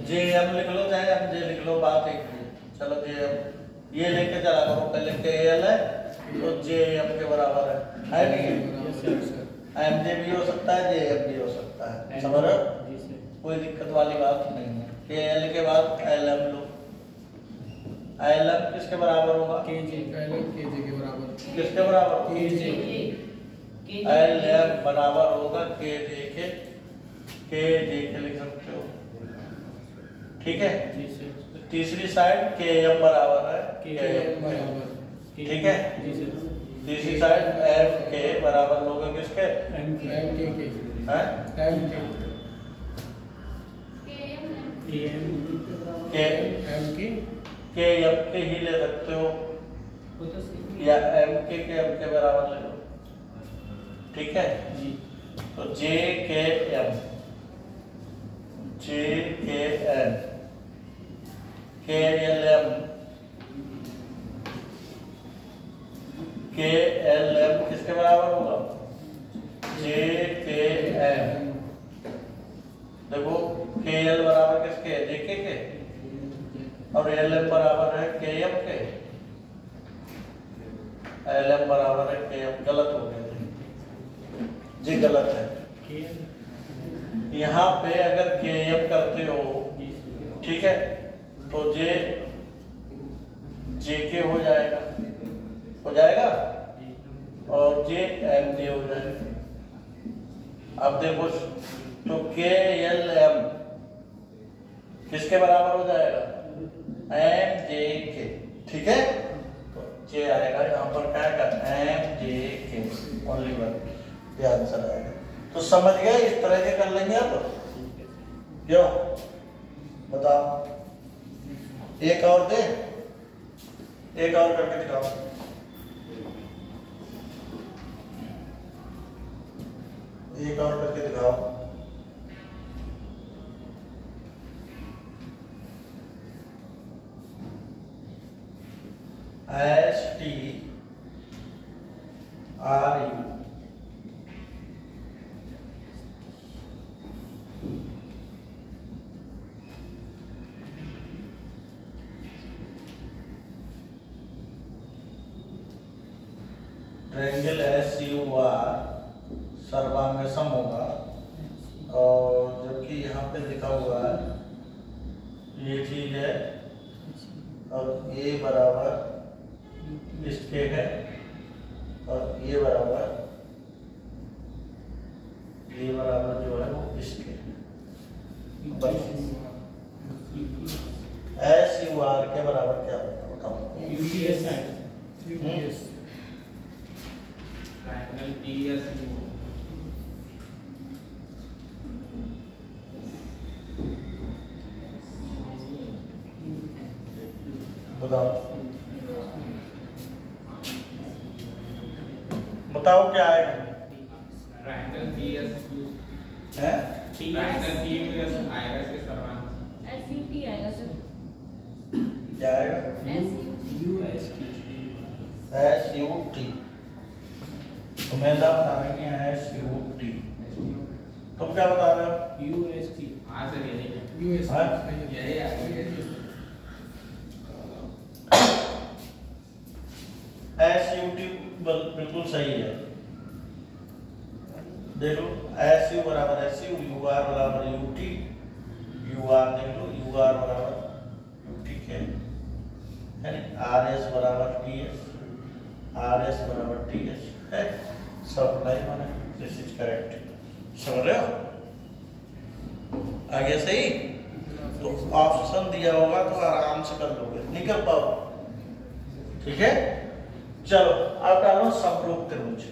जे एम लिख लो चाहे एम जे लिख लो, बात एक है। चलो जे एम ये लेके चला करो, पहले के एल है तो जे एम के बराबर है नहीं है, एम जे भी हो सकता है, जे एम भी हो सकता है, समझ रहे हो, कोई दिक्कत वाली बात नहीं है। के एल के बाद एल एम लो, एल एम किसके बराबर होगा, के जे के बराबर, किसके बराबर, के जे एल एम बराबर होगा के जे के लिख सकते हो, ठीक है। तीसरी साइड के एम बराबर है के एम बराबर, ठीक है। तीसरी साइड एम के बराबर लोगे किसके, एम के हैं एम के एम के ही ले सकते हो, या एम के बराबर ले लो, ठीक है। तो जे के एम के एल एम किसके बराबर होगा, जे के एम। देखो के एल बराबर किसके, जे के और एल एम बराबर है के एम के, एल एम बराबर है के एम, गलत हो गया जी, गलत है। यहाँ पे अगर के एम करते हो, ठीक है, तो जे के हो जाएगा, और जे एम जे हो जाएगा। अब देखो तो के एल एम किसके बराबर हो जाएगा, एम जे के, ठीक है। तो जे आएगा यहाँ पर, क्या आएगा, एम जे के, ओनली वन, ये आंसर आएगा। तो समझ गए, इस तरह के कर लेंगे आप, क्यों बताओ। एक और दे, एक और करके दिखाओ, एक और करके दिखाओ। STRU ट्रायंगल SUR सर्वांग सम होगा, और जबकि यहाँ पे लिखा हुआ है ये चीज है, और ये बराबर इसके है, और ये बराबर जो है वो इसके SUR के बराबर क्या होता है बताओ। बताओ बताओ क्या आएगा? ट्रायंगल पीएस है ट्रायंगल पीएस आएगा इसके सर्वांश SUT आएगा सर। क्या आएगा? SUT तो मैं बता रहे हैं SUT। तुम क्या बता रहे हो? UST हां सर यही है UST हाँ? यही है SUT बिल्कुल सही है। देखो SU बराबर SU, UR बराबर UT, UR देख लो UR बराबर UT है RS बराबर TS, RS बराबर TS है। सप्लाई माने दिस इज करेक्ट। समझ रहे हो? आगे सही तो ऑप्शन दिया होगा तो आराम से कर लोगे, निकल पाओ। ठीक है, चलो अब डालो समरूप त्रिभुज।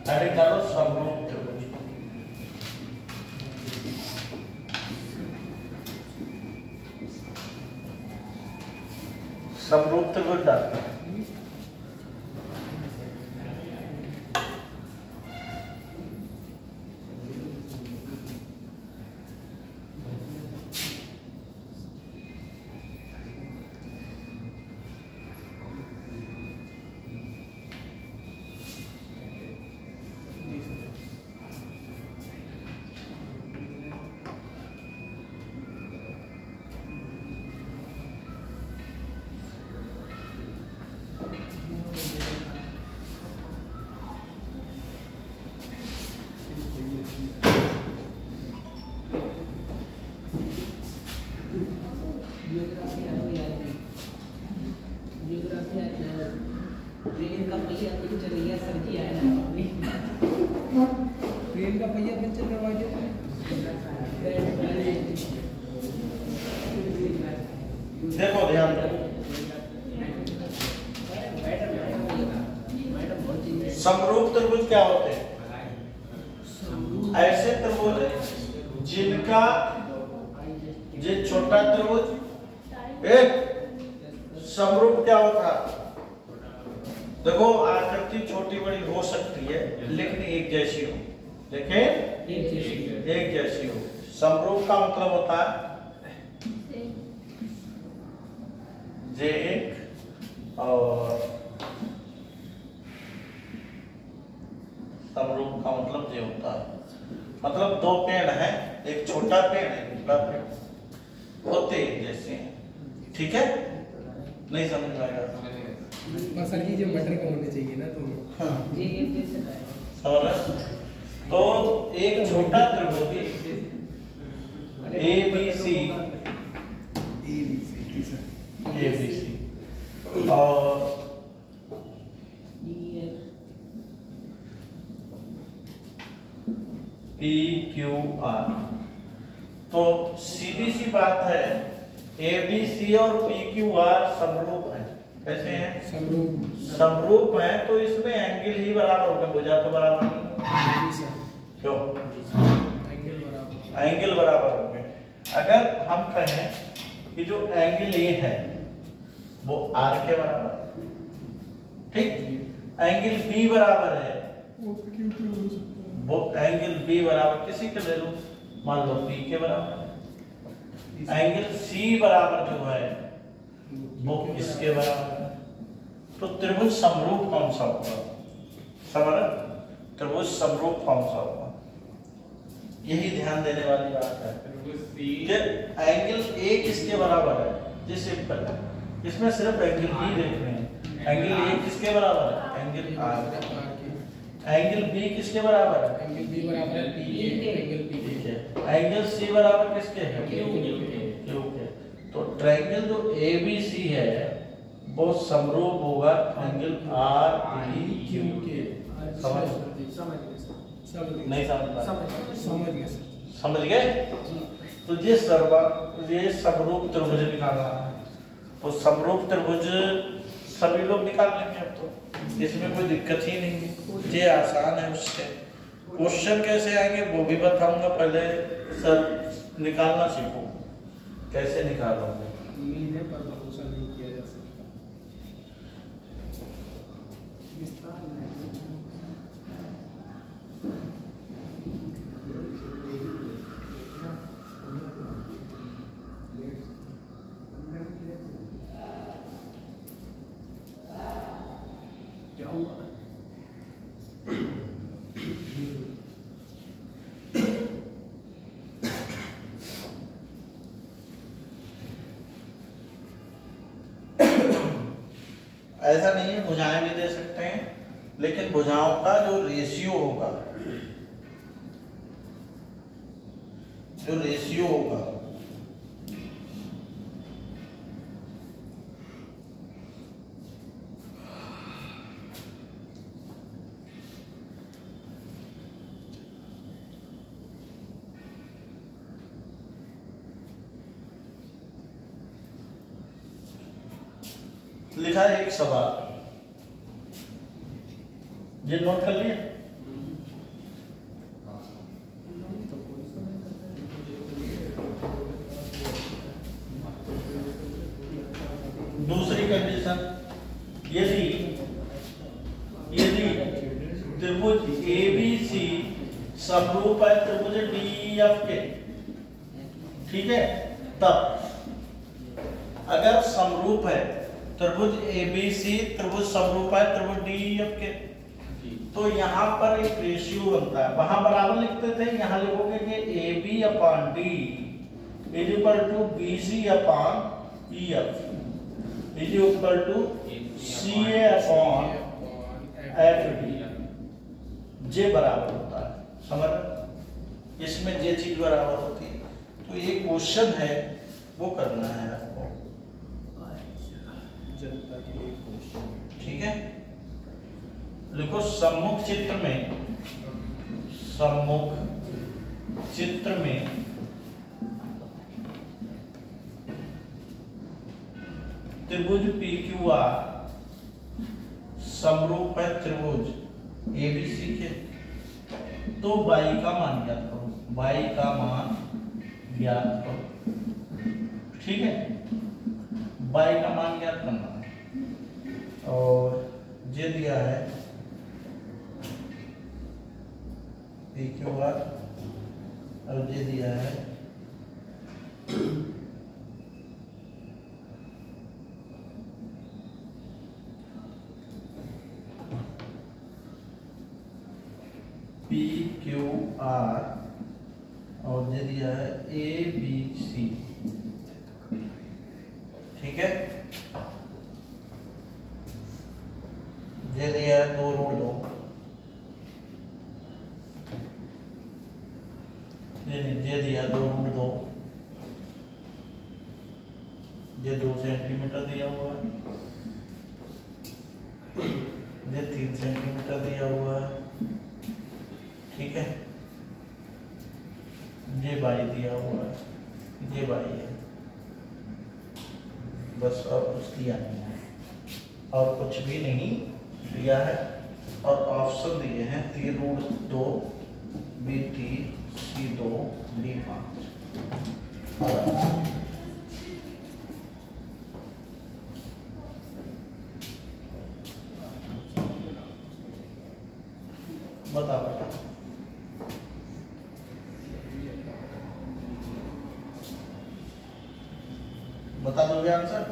अरे डालो समरूप त्रिभुज। समरूप त्रिभुज डालते हैं। ट्रेन का पहिया पंचर या सर्दी आया ट्रेन का पहिया पंचर करवा के देखो ध्यान दो, समरूप त्रिभुज क्या होते हैं? ऐसे त्रिभुज जिनका ये छोटा त्रिभुज एक समरूप क्या होता है? देखो आकृति छोटी बड़ी हो सकती है लेकिन एक जैसी हो। देखें एक जैसी हो। समरूप का मतलब होता है जे एक और समरूप का मतलब ये होता है, मतलब दो पेड़ हैं, एक छोटा पेड़ है एक बड़ा पेड़, होते एक जैसे हैं। ठीक है, नहीं समझ में आएगा? बस सर जी जो मटर का होने चाहिए ना तो हाँ। ये कैसे है और तो एक छोटा त्रिभुज ABC और PQR, तो सीधी सी बात है ABC और PQR समरूप है। कैसे हैं? समरूप है, तो इसमें एंगल ही बराबर होगा, भुजा तो बराबर नहीं। क्यों? एंगल बराबर होंगे। अगर हम कहें कि जो एंगल ये है वो R के बराबर, ठीक, एंगल B बराबर है, वो एंगल B बराबर किसी के ले लो, मान लो P के बराबर है। एंगल C बराबर जो है वो किसके बराबर है? तो त्रिभुज समरूप कौन सा होगा? समझ? त्रिभुज समरूप कौन सा होगा? यही ध्यान देने वाली बात है कि एंगल A किसके बराबर है? जी सिंपल है, इसमें सिर्फ एंगल B देख रहे हैं। एंगल A किसके बराबर है? Angle R। एंगल B किसके बराबर है? एंगल B बराबर है PA एंगल P है। एंगल C बराबर किसके है? Q के। तो ट्रायंगल जो ABC है वो समरूप होगा एंगल RPQ के। नहीं समझ गए? तो ये समरूप त्रिभुज निकालना है, तो समरूप त्रिभुज सभी लोग निकाल लेंगे। अब तो इसमें कोई दिक्कत ही नहीं है, ये आसान है। उससे क्वेश्चन कैसे आएंगे वो भी बताऊंगा, पहले सर निकालना सीखो। कैसे निकालोगे? उम्मीद है पर भरोसा नहीं किया जा सकता। विस्तार में क्या हुआ? ऐसा नहीं है, भुजाएं भी दे सकते हैं, लेकिन भुजाओं का जो रेशियो होगा, लिखा है एक सवाल, ये नोट कर लिया। दूसरी कंडीशन, यदि त्रिभुज ABC समरूप है त्रिभुज DEF के, ठीक है, तब अगर समरूप है त्रिभुज ABC त्रिभुज समरूप है त्रिभुज DEF के, तो यहाँ पर एक रेशियो बनता है, वहां बराबर लिखते थे, यहाँ लिखोगे कि AB upon D is equal to BC upon EF is equal to CA upon FD, जे बराबर होता है, समझ रहे? इसमें जे चीज बराबर होती है। तो ये क्वेश्चन है, वो करना है आपको, जनता के लिए क्वेश्चन, ठीक है। देखो सम्मुख चित्र में त्रिभुज PQR समरूप है त्रिभुज ABC के, तो y का मान ज्ञात करो, y का मान ज्ञात करो, ठीक है, y का मान ज्ञात करना है। और ये दिया है PQR और ये दिया है PQR और ये दिया है ABC, ठीक है। ये दिया है 2 रूट 2, ये दिया 2 रूट 2, ये 2 सेंटीमीटर दिया हुआ है, ये 3 सेंटीमीटर दिया हुआ है, ठीक है, ये y दिया हुआ है, ये y है, बस और कुछ दिया नहीं है, और कुछ भी नहीं दिया है, और ऑप्शन दिए हैं 3 रूट 2 BT C2 D5। बता बता दोगे आंसर?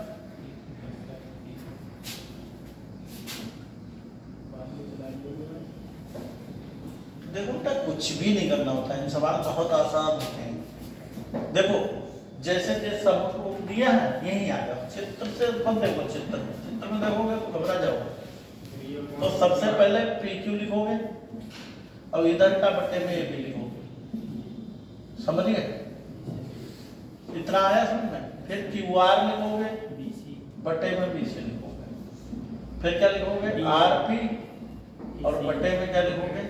देखो बेटा, कुछ भी नहीं करना होता है, इन सवाल बहुत आसान होते हैं। देखो जैसे जैसे सबको दिया है यही आएगा, चित्र से मत देखो, चित्र में देखोगे तो घबरा जाओगे। तो सबसे पहले PQ लिखोगे और इधर का बट्टे में AB लिखोगे, समझ गए? इतना आया समझ में? फिर QR लिखोगे, बट्टे में BC लिखोगे, फिर क्या लिखोगे? RP, और बट्टे में क्या लिखोगे?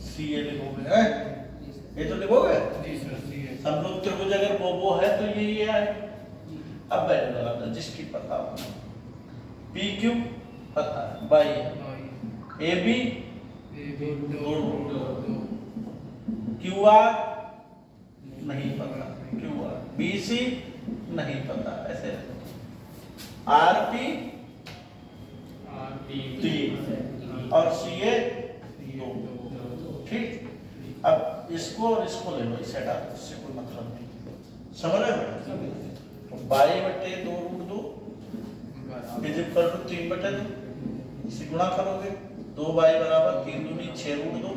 CA लिखोगे। ये तो लिखोगे। समरूप त्रिभुज अगर वो है तो ये है। अब बैठ लगा जिसकी पता हो, PQ पता है, बाई AB QR नहीं पता, QR BC नहीं पता, ऐसे RP 3 और CA 2। ठीक, अब इसको और इसको ले लो, इसे हटा दो, इससे कोई मतलब नहीं। समझ रहे हो? तो 22/2 √2 इज इक्वल टू 3/2, इसे गुणा करोगे, 2y बराबर 3 दूनी 6 √2।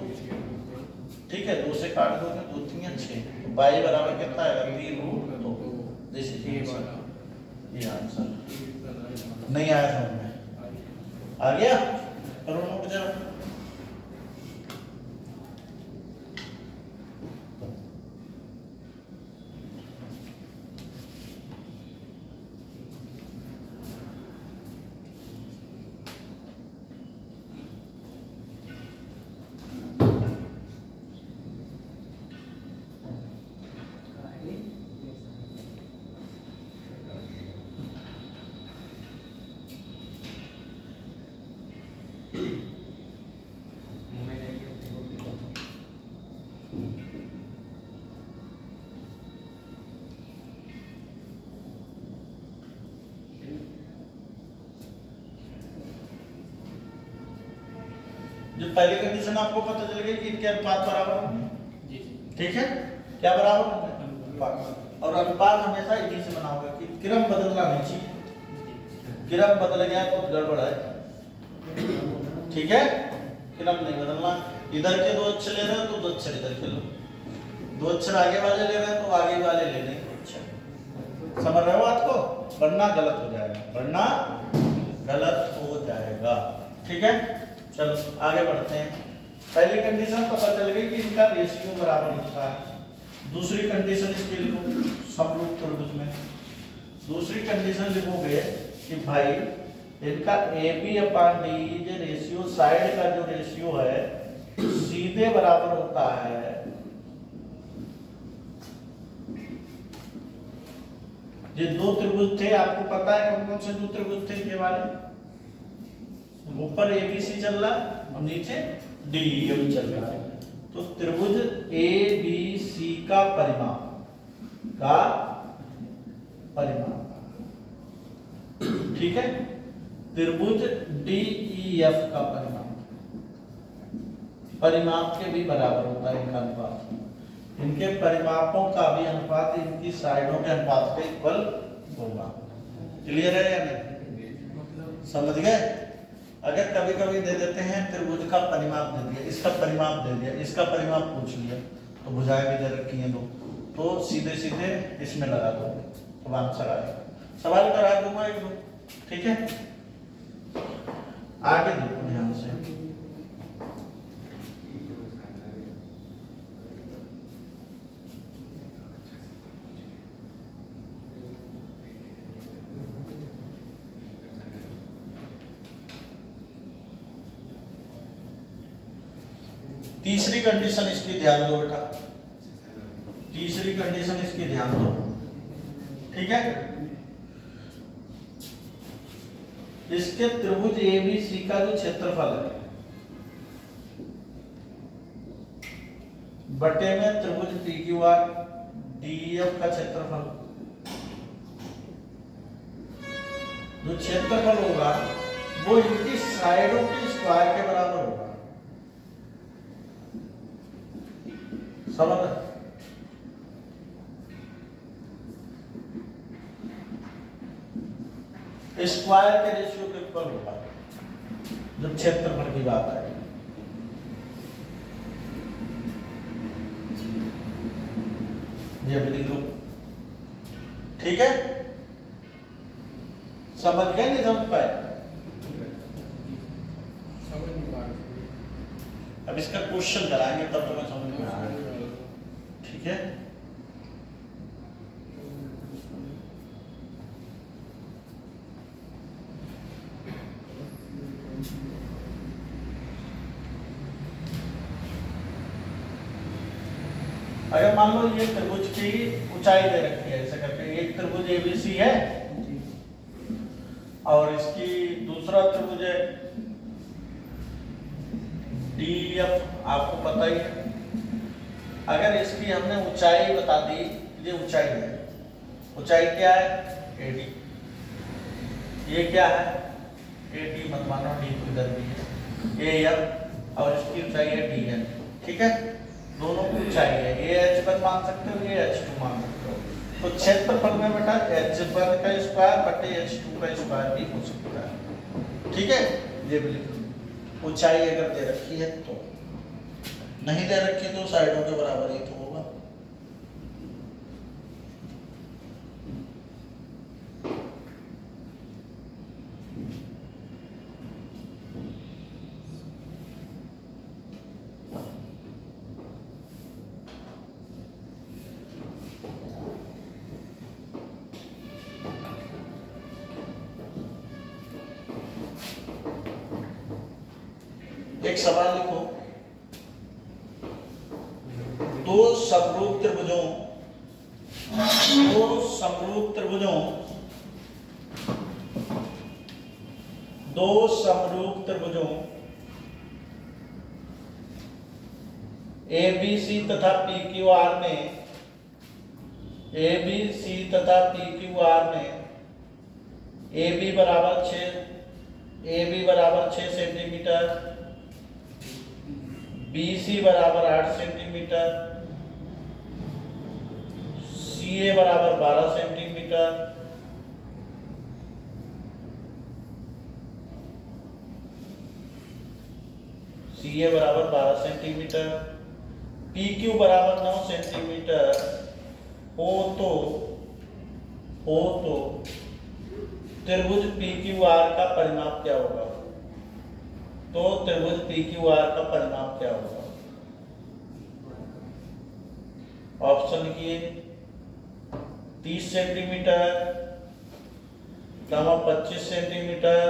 ठीक है, 2 से काट दोगे, 2 3 6, तो y बराबर कितना आएगा 3 √2। दिस इज ये आंसर। नहीं आया समझ में? आ गया? करो नोट जरा। जो पहली कंडीशन आपको पता चल गई कि इनके अनुपात बराबर होंगे। ठीक है, क्या बराबर होंगे? और अनुपात हमेशा इसी से बना होगा कि क्रम बदलना नहीं चाहिए। क्रम बदल गया तो गड़बड़ है। ठीक है, क्रम नहीं बदलना। इधर के 2 अक्षर ले रहे हो तो 2 अक्षर इधर के लो, 2 अक्षर आगे वाले ले रहे हैं तो आगे वाले ले लें 2 अक्षर। समझ रहे हो बात को? वरना गलत हो जाएगा, वरना गलत हो जाएगा। ठीक है, चलो आगे बढ़ते हैं। पहली कंडीशन पता चल गई कि इनका रेशियो बराबर होता है। दूसरी कंडीशन इसके लिखो समरूप त्रिभुज में। दूसरी कंडीशन लिखोगे कि भाई इनका AB/D जो रेशियो, साइड का जो रेशियो है सीधे बराबर होता है ये 2 त्रिभुज थे। आपको पता है कौन कौन से 2 त्रिभुज थे? ये वाले ऊपर ABC चल रहा और नीचे DEF चल रहा है। तो त्रिभुज ABC का परिमाप, ठीक है, त्रिभुज DEF का परिमाप के भी बराबर होता है इनका अनुपात। इनके परिमापों का भी अनुपात इनकी साइडों के अनुपात के इक्वल होगा। क्लियर है या नहीं? समझ गए? अगर कभी कभी दे देते हैं त्रिभुज का परिमाप दे दिया, इसका परिमाप दे दिया, इसका परिमाप पूछ लिया, तो भुजाएं भी दे रखी हैं 2, तो सीधे सीधे इसमें लगा दो तो आंसर आएगा। सवाल करा दूंगा 1-2। ठीक है, आगे देखो ध्यान से। तीसरी कंडीशन इसकी ध्यान दो बेटा, तीसरी कंडीशन इसकी ध्यान दो। ठीक है, इसके त्रिभुज ABC का जो क्षेत्रफल है बटे में त्रिभुज PQR DEF का क्षेत्रफल, जो क्षेत्रफल होगा वो इनकी साइडों के स्क्वायर के बराबर होगा। समझ? स्क्वायर के रेशियो के इक्वल होगा जब क्षेत्रफल की बात आए। ये भी लिख लो। ठीक है, समझ गए? नहीं समझ पाए? अब इसका क्वेश्चन कराएंगे तब तुम्हें समझ में आएगा। ठीक है, अगर मान लो ये त्रिभुज की ऊंचाई दे रखी है ऐसे करके, एक त्रिभुज ABC है और इसकी दूसरा त्रिभुज है DEF, आपको पता ही है। अगर इसकी हमने ऊंचाई बता दी, ये ऊंचाई है, ऊंचाई क्या है AD, ये क्या है AD मत मानो, D तो इधर भी है AM और इसकी ऊंचाई है DN, ठीक है, दोनों की ऊंचाई है, ये H1 मान सकते हो, ये H2 मान सकते हो। तो क्षेत्रफल में बेटा H1 का स्क्वायर बटे H2 का स्क्वायर भी हो सकता है, ठीक है, ये भी लिख लो। ऊंचाई अगर दे रखी है तो, नहीं दे रखी तो साइडों के बराबर ही तो होगा। एक सवाल लिखो, दो समरूप त्रिभुजों ABC तथा PQR में AB बराबर 6 सेंटीमीटर, BC बराबर 8 सेंटीमीटर, CA बराबर 12 सेंटीमीटर, CA बराबर 12 सेंटीमीटर, PQ बराबर 9 सेंटीमीटर हो तो त्रिभुज PQR का परिमाप क्या होगा? तो त्रिभुज PQR का परिमाप क्या होगा? ऑप्शन लिखिए, 30 centimetre, 25 centimetre,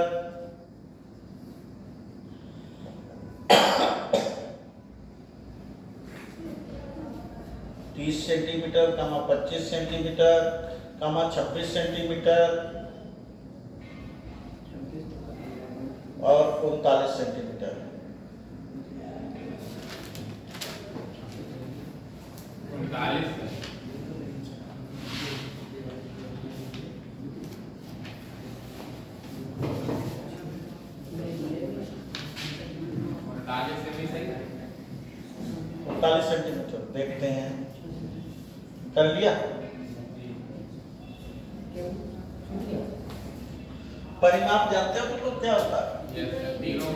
30 centimetre, 25 centimetre, 26 centimetre और 39 सेंटीमीटर। 39 सेंटीमीटर देखते हैं, कर लिया। परिमाप जानते हो तुम लोग क्या होता है? तीनों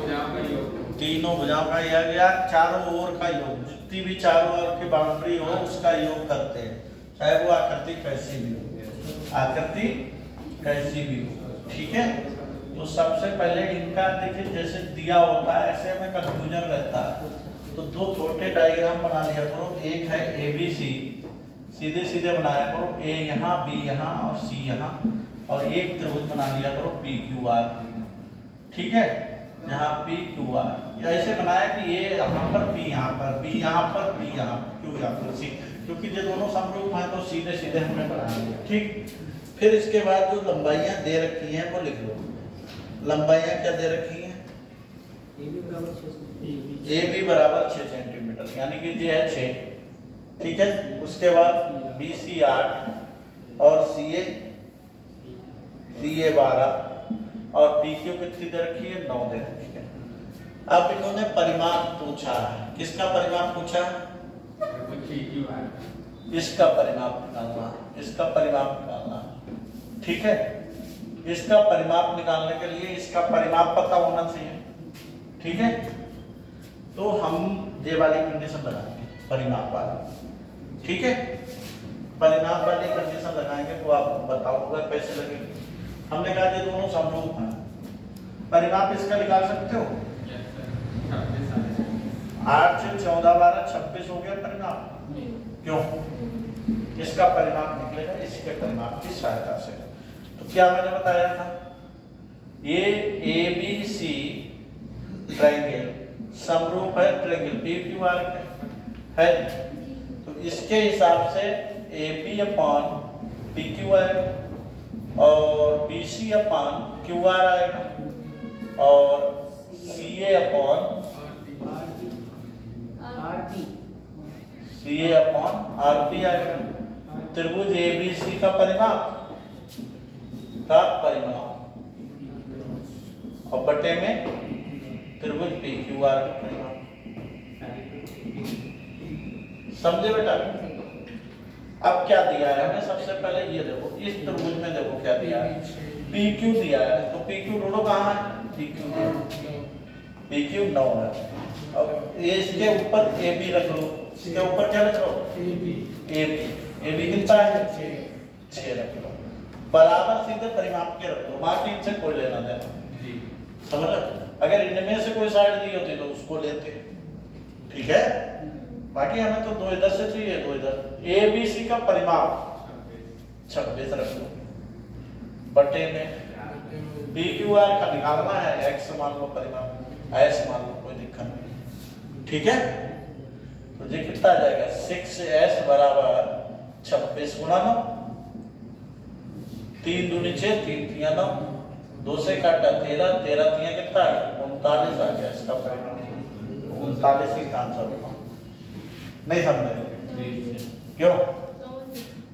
भुजाओं का योग या चारों ओर का योग, जितनी भी चारों ओर की बाउंड्री हो उसका योग करते हैं, चाहे वो आकृति कैसी भी हो, ठीक है। तो सबसे पहले इनका देखिए, जैसे दिया होता है ऐसे में कंफ्यूजन रहता है, तो दो छोटे डायग्राम बना लिया करो, एक है ABC, सीधे सीधे बनाया करो, A यहाँ, B यहाँ और C यहाँ, और एक त्रिभुज बना लिया करो PQR, ठीक है, यहाँ PQR ऐसे बनाया कि ये यहाँ पर, B यहाँ पर, B यहाँ पर, B यहाँ पर, Q यहाँ पर, C, क्योंकि ये दोनों समरूप हैं तो सीधे सीधे हमने बना लिया, ठीक। फिर इसके बाद जो लंबाइयाँ दे रखी हैं वो लिख लो। लंबाइयाँ क्या दे रखी हैं? AB बराबर 6 सेंटीमीटर, यानी कि ये है 6, ठीक है। उसके बाद BC 8 और CA 12 और PQ कितनी दे रखी है? 9 दे रखी है। अब इन्होंने परिमाप पूछा है, किसका परिमाप पूछा? इसका परिमाप निकालना, इसका परिमाप निकालना, ठीक है। इसका परिमाप निकालने के लिए इसका परिमाप पता होना चाहिए, ठीक है। तो हम ये वाली कंडीशन लगाएंगे, परिमाप वाली, ठीक है। परिमाप वाली कंडीशन लगाएंगे तो आपको बताऊंगा कैसे लगेगी। हमने कहा ये दोनों समरूप हैं, परिमाप इसका निकाल सकते हो? 8 से 14 12 26 हो गया परिमाप, क्यों? इसका परिमाप निकलेगा इसके परिमाप की सहायता से। तो क्या मैंने बताया था, ये ABC ट्रायंगल समरूप है ट्रायंगल PQR है, तो इसके हिसाब से AB अपॉन PQR और BC अपॉन QR आएगा और CA अपॉन RP आएगा, त्रिभुज एबीसी का परिमाप और बटे में त्रिभुज पीक्यूआर का परिमाप। समझे बेटा? अब क्या दिया है हमें? सबसे पहले ये देखो, इस त्रिभुज में देखो क्या दिया है, PQ दिया है, तो PQ ढूंढो कहाँ है? PQ 9 है। अब ये इसके ऊपर AB रख लो, इसके ऊपर क्या रख लो? AB कितना है? 6 रख लो, बराबर सीधे परिमाप के रख लो, बाकी इनसे कोई लेना देना। समझ लो? अगर इनमें से कोई साइड दी होती तो उसको लेते, ठीक है? बाकी हमें तो 2 इधर से चाहिए, 2 इधर। ABC का परिमाप 26 रख लो, बटे में PQR का निकालना है, X मान लो परिमाप, S मान लो, कोई दिक्कत नहीं, ठीक है? तो ये कितना आ जाएगा? 6S बराबर 26 गुणा 9, 3 दूनी 6, 3 तिया 9, 2 से काटा 13, 13 तिया कितना है? 39 आ गया इसका परिणाम। 39 ही आंसर होगा। नहीं समझे? क्यों?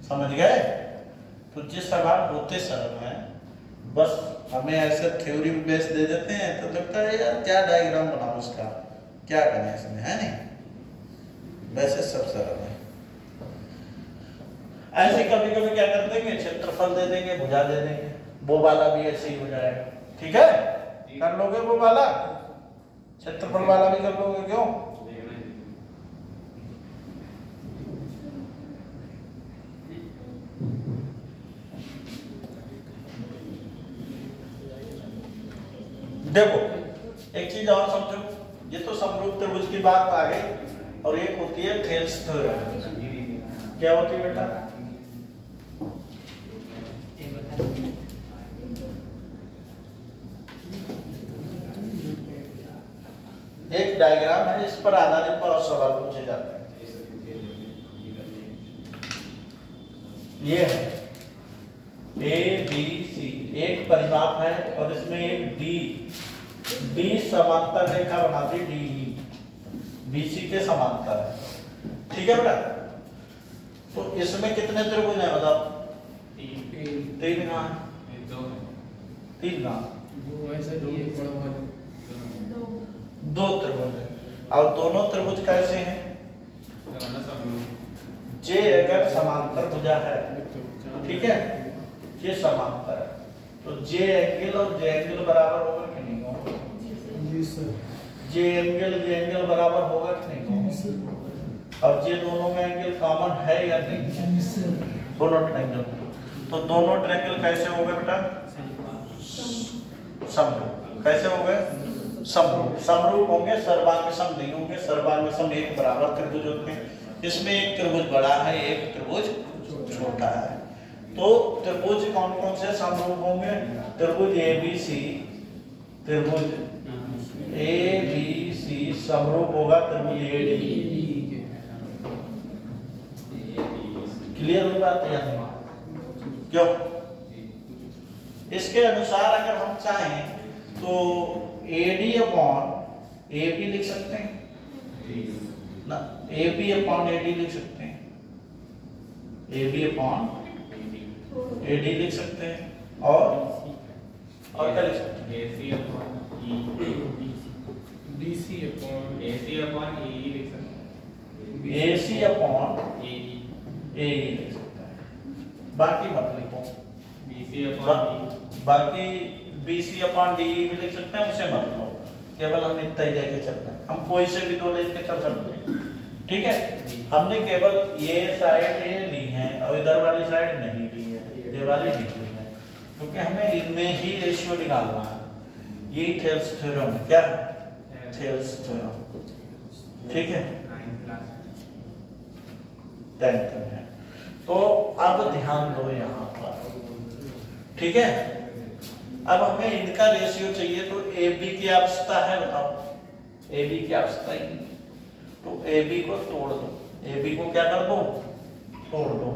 समझ गए? तो जिस सवाल होते सरल है, बस हमें ऐसे थ्योरी बेस दे देते हैं तो लगता है यार क्या डायग्राम बनाओ इसका, क्या करें इसमें, है नहीं? वैसे सब सरल है। ऐसे कभी कभी क्या कर देंगे, क्षेत्रफल दे देंगे, भुजा दे देंगे, वो वाला भी ऐसे ही हो जाएगा। ठीक है, कर लोगे वो वाला, क्षेत्रफल वाला भी कर लोगे, क्यों? देखो एक चीज और समझो, ये तो समरूप त्रिभुज की बात आ गई, और एक होती है थेल्स थ्योरम। क्या होती है बेटा? एक डायग्राम है, इस पर आधारित पर सवाल पूछे जाते हैं। ये है ABC, एक परिमाप है और इसमें एक D समांतर रेखा बनाती DE, BC के समांतर है। ठीक है बेटा? तो इसमें कितने त्रिभुज हैं बताओ? 3 कहाँ है? 3 कहाँ? 2 त्रिभुज है, और दोनों त्रिभुज कैसे हैं? जे अगर समांतर भुजा है, ठीक है, ये समांतर है, तो जे एंगल और जे एंगल बराबर होगा कि नहीं होगा? जे एंगल बराबर होगा कि नहीं होगा? और जे दोनों में एंगल कॉमन है या नहीं? दोनों ट्रायंगल, तो दोनों ट्रायंगल कैसे हो गए बेटा? समरूप। कैसे हो गए? समरूप। समरूप होंगे, सर्वांग सम नहीं होंगे। सर्वांग सम एक बराबर त्रिभुज होते हैं, इसमें एक त्रिभुज बड़ा है, एक त्रिभुज छोटा है। तो त्रिभुज कौन कौन से समरूप होंगे? त्रिभुज ABC समरूप होगा त्रिभुज AD। क्लियर हुई बात है? क्यों? इसके अनुसार अगर हम चाहें तो AD अपॉन AB लिख सकते हैं ना, AB अपॉन AD लिख सकते हैं, AB अपॉन AD लिख सकते हैं, और क्या लिख सकते हैं? AC upon DC upon AC upon EE लिख सकते हैं। AC अपॉन EE AE लिख सकते हैं, बाकी मत लिखो। BC अपॉन बाकी BC अपॉन DE भी लिख सकते हैं, उसे मत लो, केवल हम इतना ही लेके चलते हैं। हम कोई से भी 2 लेके चल सकते हैं, ठीक है? हमने केवल ये साइड ये ली है और इधर वाली साइड नहीं ली है, ये वाली नहीं ली है, क्योंकि हमें इनमें ही रेशियो निकालना है। यही थेल्स थ्योरम है। क्या है? थेल्स थ्योरम, ठीक है? 10th में। तो अब ध्यान दो यहाँ पर, ठीक है? अब हमें इनका रेशियो चाहिए, तो AB की आवश्यकता है, बताओ। AB की आवश्यकता ही नहीं, तो AB को तोड़ दो। AB को क्या कर दो? तोड़ दो।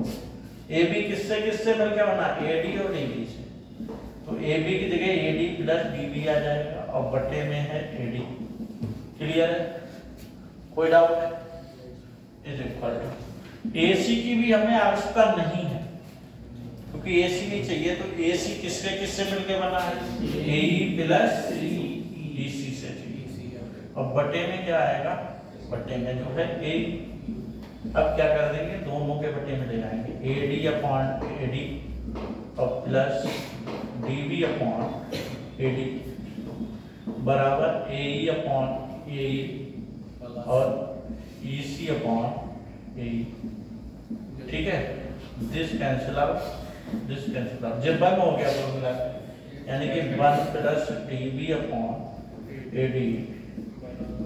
AB किससे किससे मिलकर बना? AD और DB से। तो AB की जगह AD प्लस DB आ जाएगा, और बटे में है AD। क्लियर है? कोई डाउट है? इज इक्वल टू AC की भी हमें आवश्यकता नहीं है, क्योंकि AC नहीं चाहिए। तो AC किससे किससे मिलके बना है? AE प्लस EC से चाहिए। अब बटे में क्या आएगा? बटे में जो है AE। अब क्या कर देंगे? दोनों के बटे में ले जाएंगे, AD अपॉन AD और प्लस DB अपॉन AD बराबर AE अपॉन AE और EC अपॉन AE। ठीक है, this cancel out, this cancel out, जब 1 हो गया फॉर्मूला, यानी कि 1 plus DB upon AD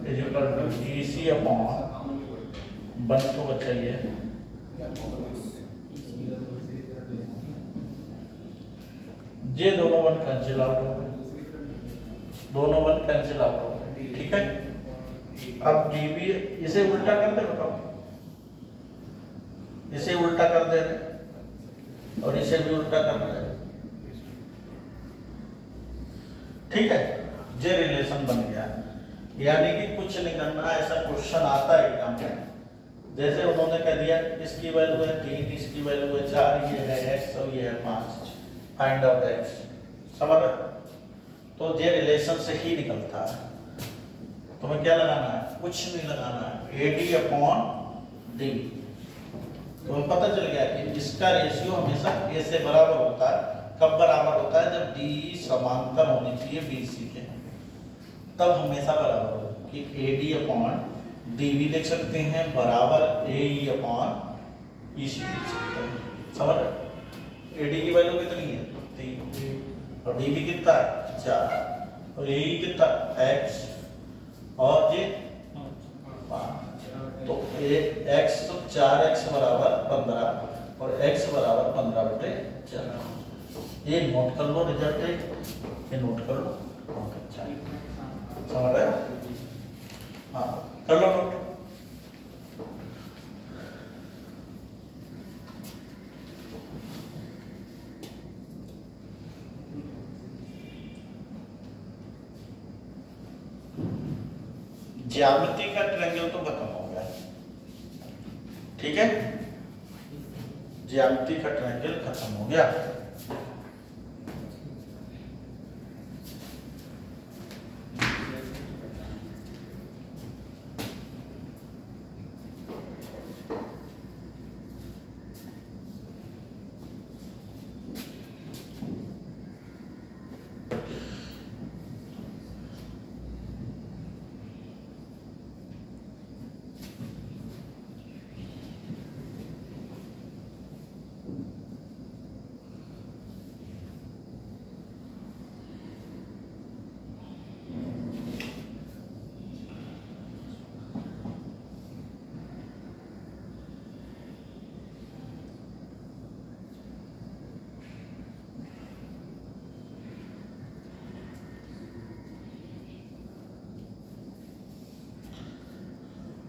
is equal to EC upon 1 तो बचा ही है, ये दोनों 1 कैंसिल आउट हो गए, दोनों 1 कैंसिल आउट हो गए। ठीक है, अब DB इसे उल्टा कर दे, बताओ, इसे उल्टा कर दे रहे और इसे भी उल्टा कर रहे। ठीक है, ये रिलेशन बन गया। यानी कि कुछ नहीं करना, ऐसा क्वेश्चन आता है एग्जाम में, जैसे उन्होंने कह दिया इसकी वैल्यू है 3, इसकी वैल्यू है 4, ये है x और ये है 5, फाइंड आउट x। समझ रहे? तो ये रिलेशन से ही निकलता है। तुम्हें क्या लगाना है? कुछ नहीं लगाना है, AD अपॉन D। तो पता चल गया कि इसका रेशियो हमेशा A से बराबर होता है। कब बराबर होता है? जब DE समांतर होनी चाहिए BC के, तब हमेशा बराबर होगा कि AD अपॉन DB देख सकते हैं बराबर AE अपॉन EC देख सकते हैं। समझ रहे? AD की वैल्यू कितनी है? 3 और DB कितना है? 4 और AE कितना? x और ये 5। तो x तो 4x बराबर 15 और x बराबर 15/4। ये नोट कर लो, रिजल्ट है, ये नोट कर लो। बहुत अच्छा, समझ रहे? हाँ, कर लो नोट। ज्यामिति का ट्रायंगल तो खत्म हो गया। ठीक है, ज्यामिति का ट्रायंगल खत्म हो गया।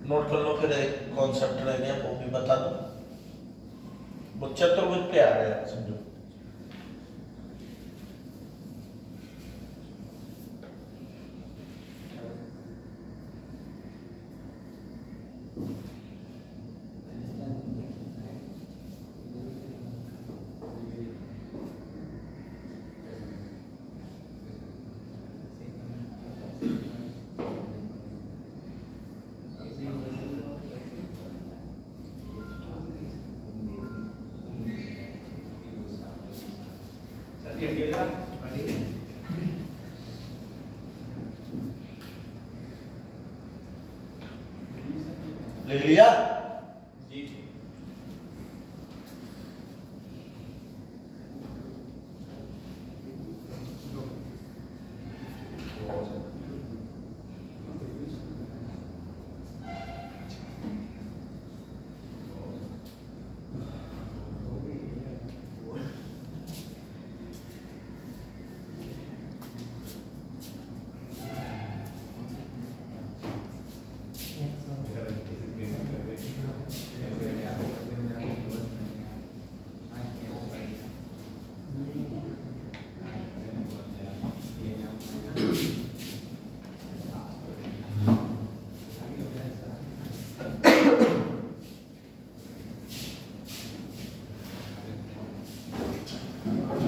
नोट कर लो, फिर एक कॉन्सेप्ट रह गया वो भी बता दो। वो चतुर्भुज पे आ गया, समझो। ले लिया? जी।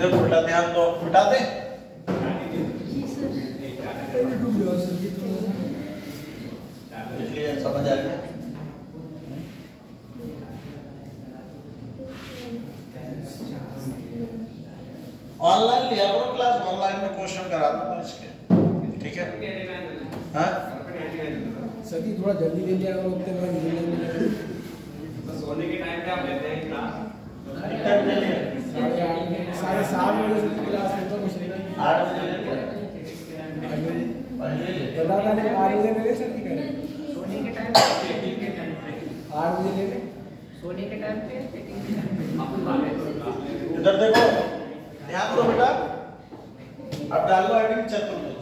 देखो उल्टा ध्यान दो, उल्टा दे। इसलिए समझ आ गया। ऑनलाइन लिया करो क्लास, ऑनलाइन में क्वेश्चन करा दूंगा इसके, ठीक है? हाँ सर जी थोड़ा जल्दी ले लिया करो, उतने में मिलने सोने के टाइम पे आप लेते हैं क्लास? साढ़े 7 बजे से क्लास होता कुछ नहीं। 8 बजे लेते हैं। बता दें 8 बजे ले सर जी करें, सोने के टाइम पे 8 बजे ले लें। सोने के टाइम पे इधर देखो, ध्यान दो बेटा। अब डालो हेडिंग चतुर्भुज।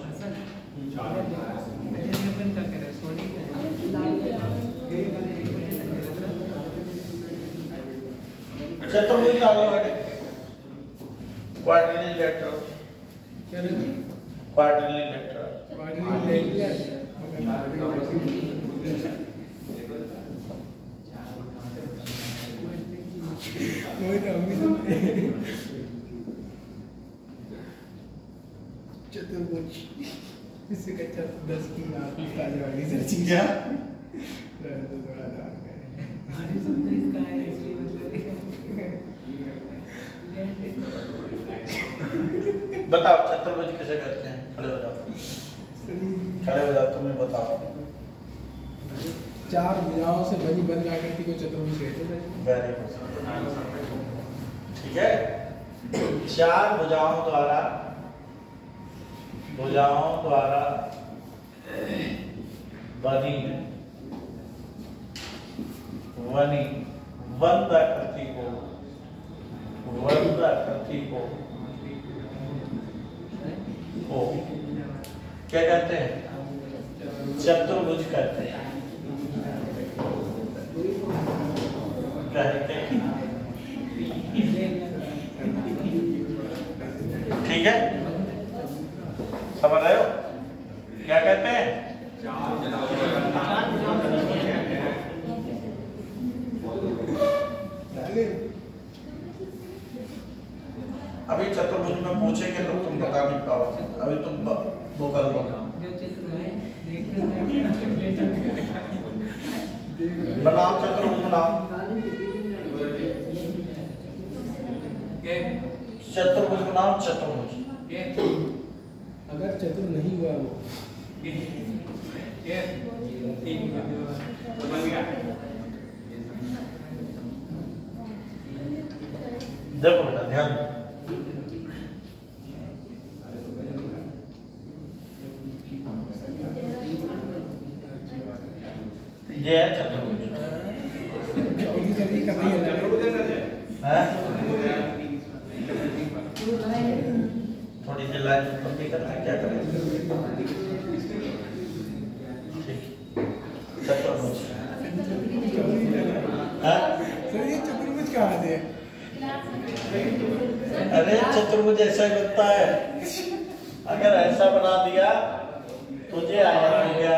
चतुर्भुज डालो हेडिंग। क्वाड्रिलेटरल, क्या रे? क्वाड्रिलेटरल। पार्टी में ले लिया। कोई तो अभी तो चतुर्भुज इससे कच्चा 10 की बात ताजा वाली सर चीज क्या? थोड़ा डाल के बताओ चतुर्भुज किसे कहते हैं? खड़े हो जाओ, खड़े हो जाओ, तुम्हें बताओ। 4 भुजाओं से बनी बन आकृति को चतुर्भुज कहते हैं। वेरी गुड, ठीक है। 4 भुजाओं द्वारा बनी बंद आकृति को क्या कहते हैं? चतुर्भुज कहते हैं। कहते हैं, ठीक है? समझ रहे हो क्या कहते हैं? अभी चतुर्भुज में पूछेंगे तो तुम बता नहीं पाओगे, अभी तुम वो कर लो। बनाओ चतुर्भुज, बनाओ चतुर्भुज, बनाओ चतुर्भुज। अगर चतुर नहीं हुआ वो देखो बेटा ध्यान दो। ये है चतुर्भुज। चौथी जल्दी कर रही है। थोड़ी सी लाइन लंबी करना है, क्या करें? ठीक, चतुर्भुज। सर ये चतुर्भुज कहाँ से है? अरे चतुर्भुज ऐसा ही बनता है। अगर ऐसा बना दिया तुझे आयत हो गया,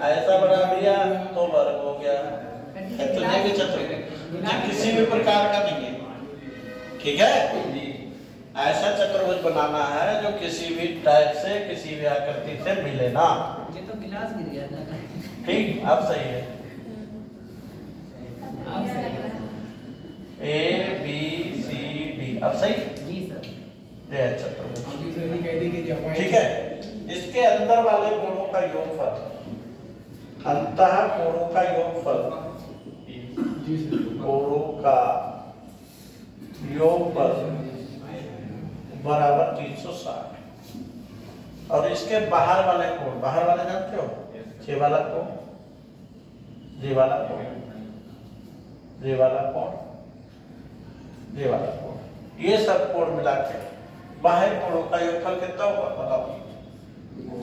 ऐसा बना दिया तो वर्ग हो गया। तुझे भी चतुर्भुज, तुझे किसी भी प्रकार का नहीं है, ठीक है? ऐसा चतुर्भुज बनाना है जो किसी भी टाइप से, किसी भी आकृति से मिले ना। ये तो गिलास गिर गया था। ठीक, अब सही है। A B C D, अब सही? जी सर। ये है चतुर्भुज, सर ये कह दी कि जमाई ठीक है? इसके अंदर वाले कोणों का योगफल, अंतः कोणों का योगफल, जी सर कोणों का योगफल बराबर 360। और इसके बाहर वाले कोण, बाहर वाले जानते हो? ये वाला कोण, ये वाला कोण, ये वाला कोण, ये वाला कोण, ये सब कोण मिला के बाह्य कोणों का योगफल कितना होगा बताओ?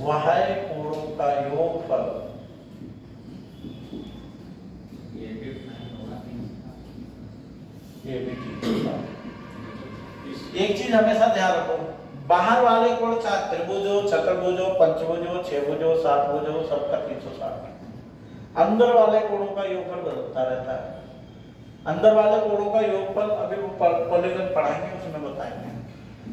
बाह्य कोणों का योगफल ये भी ठीक है। एक चीज हमेशा ध्यान रखो, बाहर वाले कोण चाहे त्रिभुज हो, चतुर्भुज हो, पंचभुज हो, छहभुज हो, सातभुज हो, सबका 360। अंदर वाले कोणों का योगफल बदलता रहता है। अंदर वाले कोणों का योगफल अभी वो पॉलीगन पढ़ाएंगे, उसमें बताएंगे।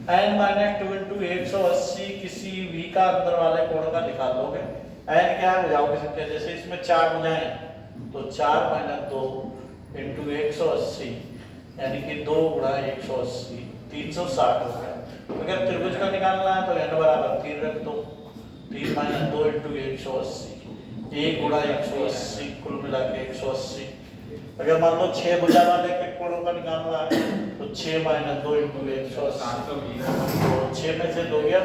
n माइनस 2 इंटू 180 किसी v का अंदर वाले कोण का निकाल लोगे। n क्या है बुझाओगे सकते, जैसे इसमें 4 बुझाएं तो 4 माइनस 2 इंटू 180 यानी कि 2 गुणा 180 360 हो गया। अगर त्रिभुज का निकालना है तो n बराबर 3 रख दो, 3 माइनस 2 इंटू 180 1 गुणा 180 कुल मिला के 180। अगर मान लो 6 भुजा वाले के कोणों का निकालना है तो 6 माइनस 2 इंटू 180 तो 6 में से 2 गया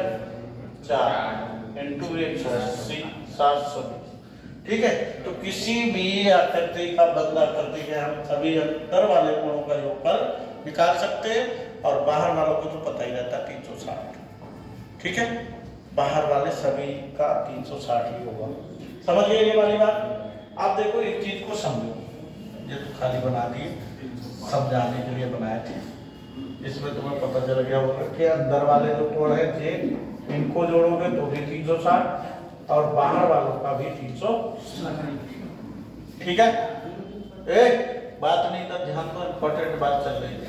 4 इंटू 180 720। ठीक है, तो किसी भी आकृति का बंद आकृति के हम सभी अंदर वाले कोणों का योगफल निकाल सकते हैं और बाहर वालों को तो पता ही रहता है 360। ठीक है, बाहर वाले सभी का 360 ही होगा। समझ गए ये वाली बात। आप देखो एक चीज को समझो, ये तो खाली बना दिए समझाने के लिए बनाए थे, इसमें तुम्हें पता चल गया होगा कि अंदर वाले जो कोण है थे इनको जोड़ोगे तो भी 360 और बाहर वालों का भी 360। ठीक है, एक बात नहीं था, ध्यान तो इंपॉर्टेंट बात चल रही है।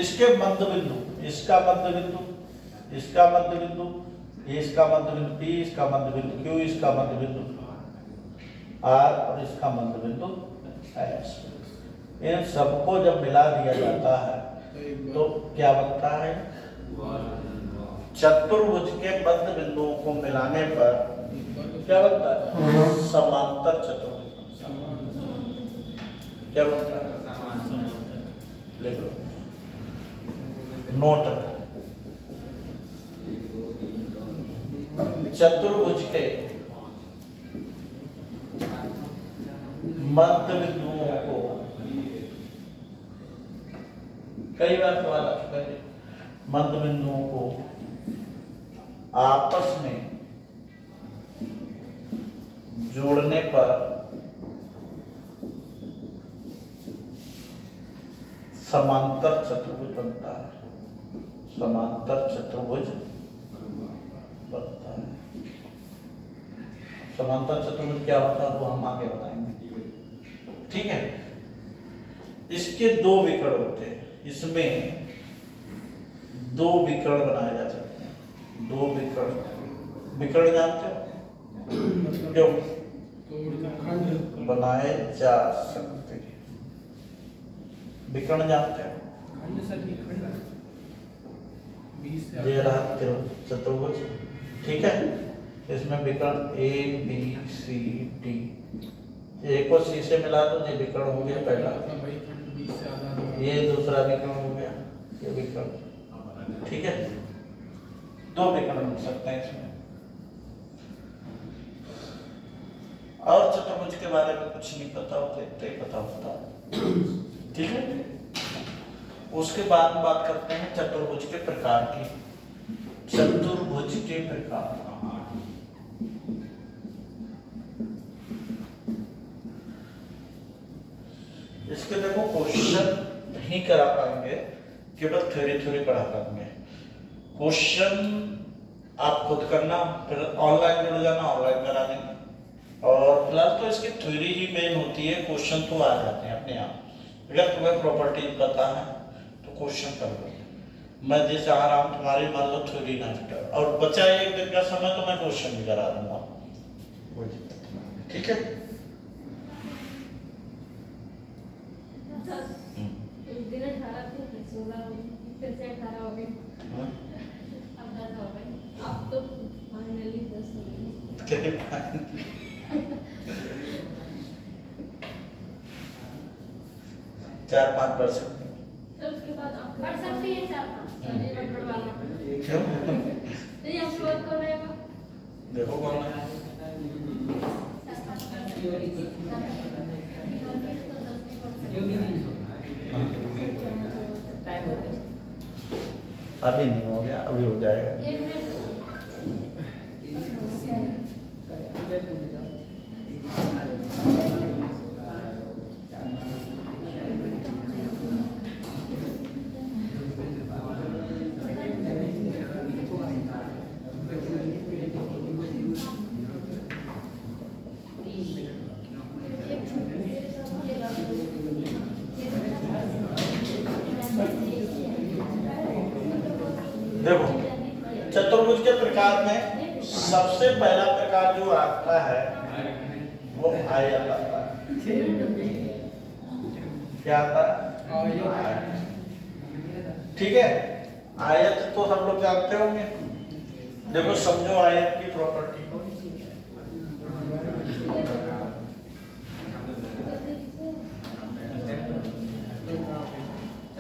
इसके मध्य बिंदु, इसका मध्य बिंदु, इसका मध्य बिंदु, इसका मध्य बिंदु P, इसका मध्य बिंदु Q, इसका मध्य बिंदु R और इसका मध्य बिंदु S। इन सबको जब मिला दिया जाता है तो क्या बनता है, चतुर्भुज के मध्य बिंदुओं को मिलाने पर क्या बनता है, समांतर चतुर्भुज। क्या बनता है, लिख लो नोट। चतुर्भुज के मध्य बिंदुओं को, कई बार सवाल आ चुका है, मध्य बिंदुओं को आपस में जोड़ने पर समांतर चतुर्भुज बनता है, समांतर चतुर्भुज बनता है। समांतर चतुर्भुज क्या होता है वो हम आगे बताएंगे। ठीक है, इसके दो विकर्ण होते हैं, इसमें दो विकर्ण बनाए जा सकते हैं। दो विकर्ण, विकर्ण जानते हो क्यों बनाए जा सकते हैं, विकर्ण जानते हो, ये रहा चतुर्भुज। ठीक है, इसमें विकर्ण A B C D, A को C से मिला दो, ये विकर्ण हो गया पहला, ये दूसरा विकर्ण हो गया, ये विकर्ण। ठीक है, दो विकर्ण हो सकते हैं इसमें। और चतुर्भुज के बारे में कुछ नहीं पता होता, इतना ही पता होता। ठीक है, उसके बाद बात करते हैं चतुर्भुज के प्रकार की। चतुर्भुज के प्रकार, इसके देखो क्वेश्चन नहीं करा पाएंगे, केवल थ्योरी पढ़ा पाएंगे। क्वेश्चन आप खुद करना, फिर ऑनलाइन जुड़ जाना, ऑनलाइन करा देंगे। और फिलहाल तो इसकी थ्योरी ही मेन होती है, क्वेश्चन तो आ जाते हैं अपने आप। अगर तुम्हें प्रॉपर्टी पता है तो क्वेश्चन कर लो। मैं जैसे आ रहा हूँ तुम्हारी मान लो थ्योरी नष्ट और बचा एक दिन का समय तो मैं क्वेश्चन भी करा दूंगा, कोई दिक्कत नहीं। ठीक है, दिन 18 थे, 16 हो गए, फिर से 18 हो गए, अब 10 हो गए, अब तो फाइनली 10 हो गए। 4-5%। तो उसके बाद आप पढ़ सकती हैं 4-5 नंबर वाला। क्यों? नहीं, आप शुरुआत कौन रहेगा? देखो कौन है। अभी नहीं हो गया, अभी हो जाएगा। देखो चतुर्भुज के प्रकार में सबसे पहला प्रकार जो आता है वो आयत आता है। क्या आता है? ठीक है, आयत तो हम लोग जानते होंगे। देखो समझो आयत की property,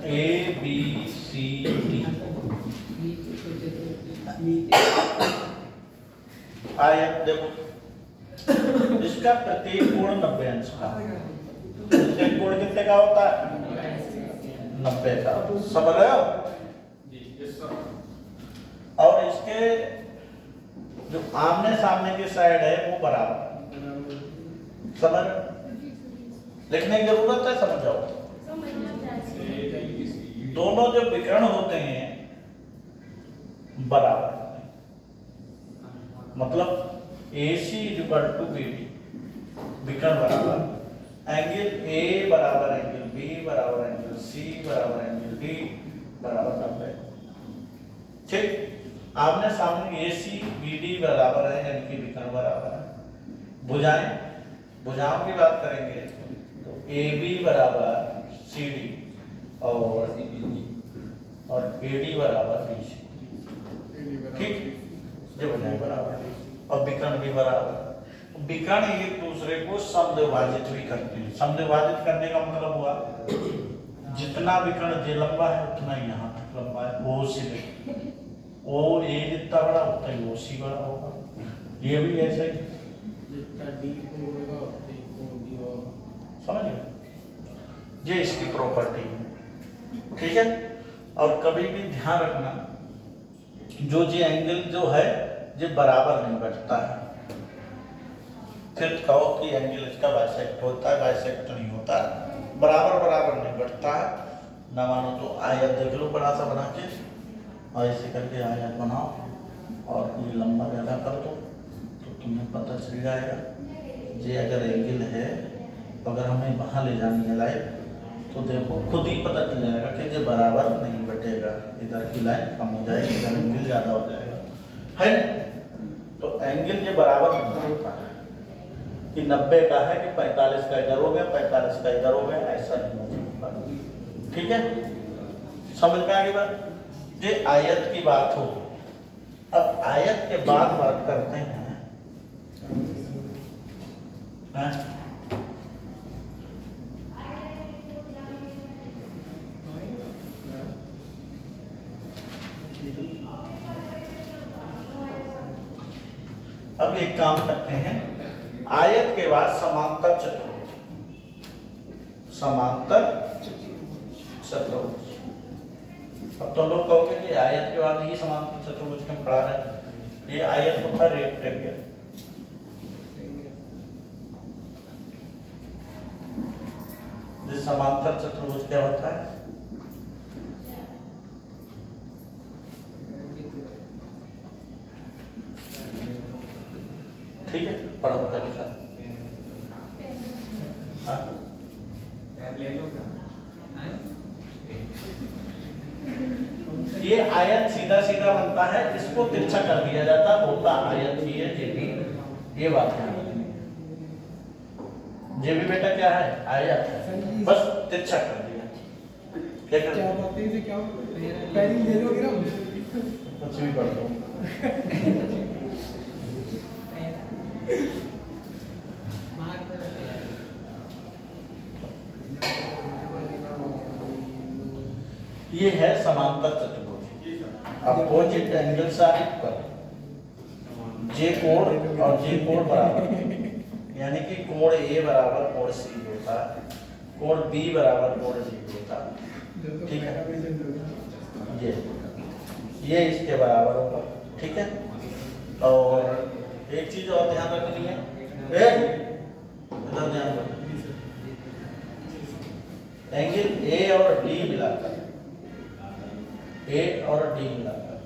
A B C D आयत। देखो इसका प्रत्येक कोण 90 अंश का, प्रत्येक कोण कितने का होता है? 90 का। समझ रहे हो? और इसके जो आमने सामने की साइड है वो बराबर। समझ लिखने की जरूरत है? समझ जाओ। दोनों जो विकर्ण होते हैं बराबर, मतलब AC इक्वल टू BD, विकर्ण बराबर, एंगल A बराबर एंगल B बराबर एंगल C बराबर एंगल D बराबर 90। ठीक, आपने सामने AC BD बराबर है, यानी कि विकर्ण बराबर है। भुजाएं, भुजाओं की बात करेंगे तो AB बराबर CD और AD बराबर BC। ठीक, जो भुजाएं बराबर और विकर्ण भी बराबर। विकर्ण एक दूसरे को समद्विभाजित भी करते हैं। समद्विभाजित करने का मतलब हुआ जितना विकर्ण जे लंबा है उतना ही यहाँ तक लंबा है। O से O A जितना बड़ा उतना ही OC बड़ा होगा। ये भी ऐसे ही समझ गए? ये इसकी प्रॉपर्टी है। ठीक है, और कभी भी ध्यान रखना जो जे एंगल जो है ये बराबर नहीं बढ़ता है। फिर कहो कि एंगल इसका बाइसेक्ट होता है, बाइसेक्ट नहीं होता है, बराबर नहीं बढ़ता है। ना मानो तो आयत देख लो बड़ा सा बना के, और ऐसे करके आयत बनाओ और ये लंबा ज़्यादा कर दो तो तुम्हें पता चल जाएगा। ये अगर एंगल है तो अगर हमें वहाँ ले जानी है लाइन तो देखो खुद ही पता चल जाएगा कि ये बराबर नहीं बटेगा। इधर की लाइन कम हो जाएगी, इधर एंगल ज़्यादा हो जाएगा, है ना? तो एंगल ये बराबर नहीं होता है कि 90 का है कि 45 का इधर हो गया, 45 का इधर हो गया, ऐसा नहीं हो सकता। ठीक है, समझ में आ गई बात? ये आयत की बात हो। अब आयत के बाद बात करते हैं अब एक काम करते हैं, आयत के बाद समांतर चतुर्भुज। समांतर चतुर्भुज। अब तो लोग कहोगे कि आयत के बाद ये समांतर चतुर्भुज क्यों पढ़ा रहे हैं? ये आयत होता है रेक्टेंगल। ये समांतर चतुर्भुज क्या होता है? ठीक है, पढ़ो का लिखा। ये आयत सीधा सीधा बनता है, इसको तिरछा कर दिया जाता, होता आयत ही है। ये बात है। ये भी बेटा क्या है? आयत है, बस तिरछा कर दिया। क्या कर क्या बातें से क्या पहली ले लोगे ना? कुछ भी पढ़ दो। ये है समांतर चतुर्भुज। अपोजिट एंगल्स आर इक्वल, जे कोण और जे कोण बराबर, यानी कि कोण ए बराबर कोण सी होता है, कोण बी बराबर कोण डी होता है। ठीक है, ये इसके बराबर होगा। ठीक है, और एक चीज और ध्यान रखनी है, इधर ध्यान रखना, एंगल ए और डी मिलाकर, ए और डी मिलाकर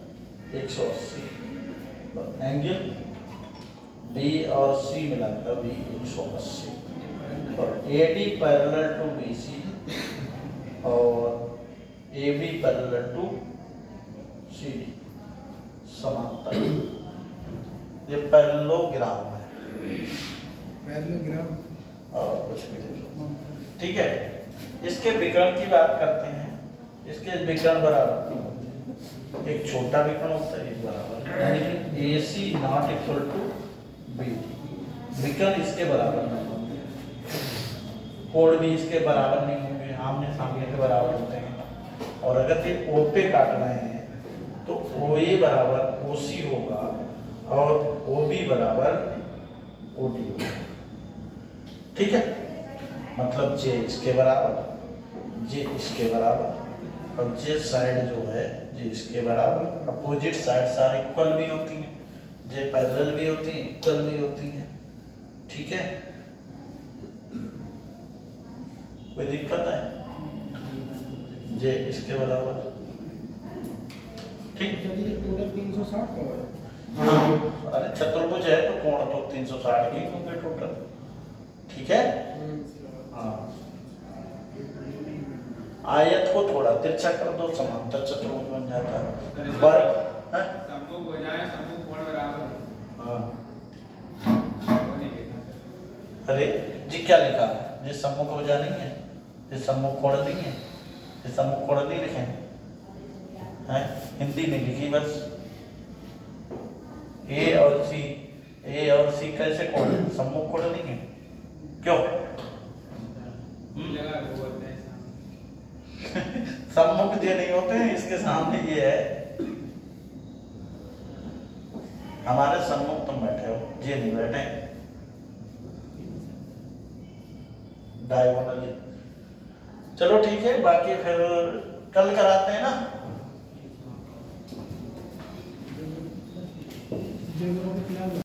180, एंगल बी और सी मिलाकर भी 180, और A D parallel to B C और A B parallel to C D. समांतर, ये पैरेललोग्राम है पैरेललोग्राम और कुछ भी नहीं। ठीक है, इसके विकर्ण की बात करते हैं। इसके विकर्ण बराबर एक छोटा विकर्ण होता है, एक बराबर, यानी कि AC not equal to BD। विकर्ण इसके बराबर नहीं होंगे, कोण भी इसके बराबर नहीं होंगे, आमने सामने के बराबर होते हैं। और अगर ये O पे काट रहे हैं तो OA बराबर OC होगा और OB बराबर OD होगा। ठीक है, मतलब J इसके बराबर, J इसके बराबर, और J साइड जो है J इसके बराबर। अपोजिट साइड सारे इक्वल भी होती हैं, J पैरेलल भी होती हैं, इक्वल भी होती हैं। ठीक है, कोई दिक्कत है? J इसके बराबर। ठीक, टोटल 360 का है। हाँ, अरे चतुर्भुज है तो कोण तो 360 के होंगे टोटल। ठीक है, हाँ। आयत को थोड़ा तिरछा कर दो, समांतर चतुर्भुज बन जाता है। वर्ग सम्मुख हो जाए, सम्मुख कोण बराबर हो। हाँ, होने के साथ। अरे जी क्या लिखा है? ये सम्मुख हो जा नहीं है, ये सम्मुख कोण नहीं है, ये सम्मुख कोण नहीं लिखे हैं, हिंदी में लिखी बस। A और C कैसे कोण है? सम्मुख कोण नहीं है। क्यों? लगा वो बोलते हैं सम्मुख ये नहीं होते हैं, इसके सामने ये है। हमारे सम्मुख तुम बैठे हो, ये नहीं बैठे। डायगोनली। चलो ठीक है, बाकी फिर कल कराते हैं ना।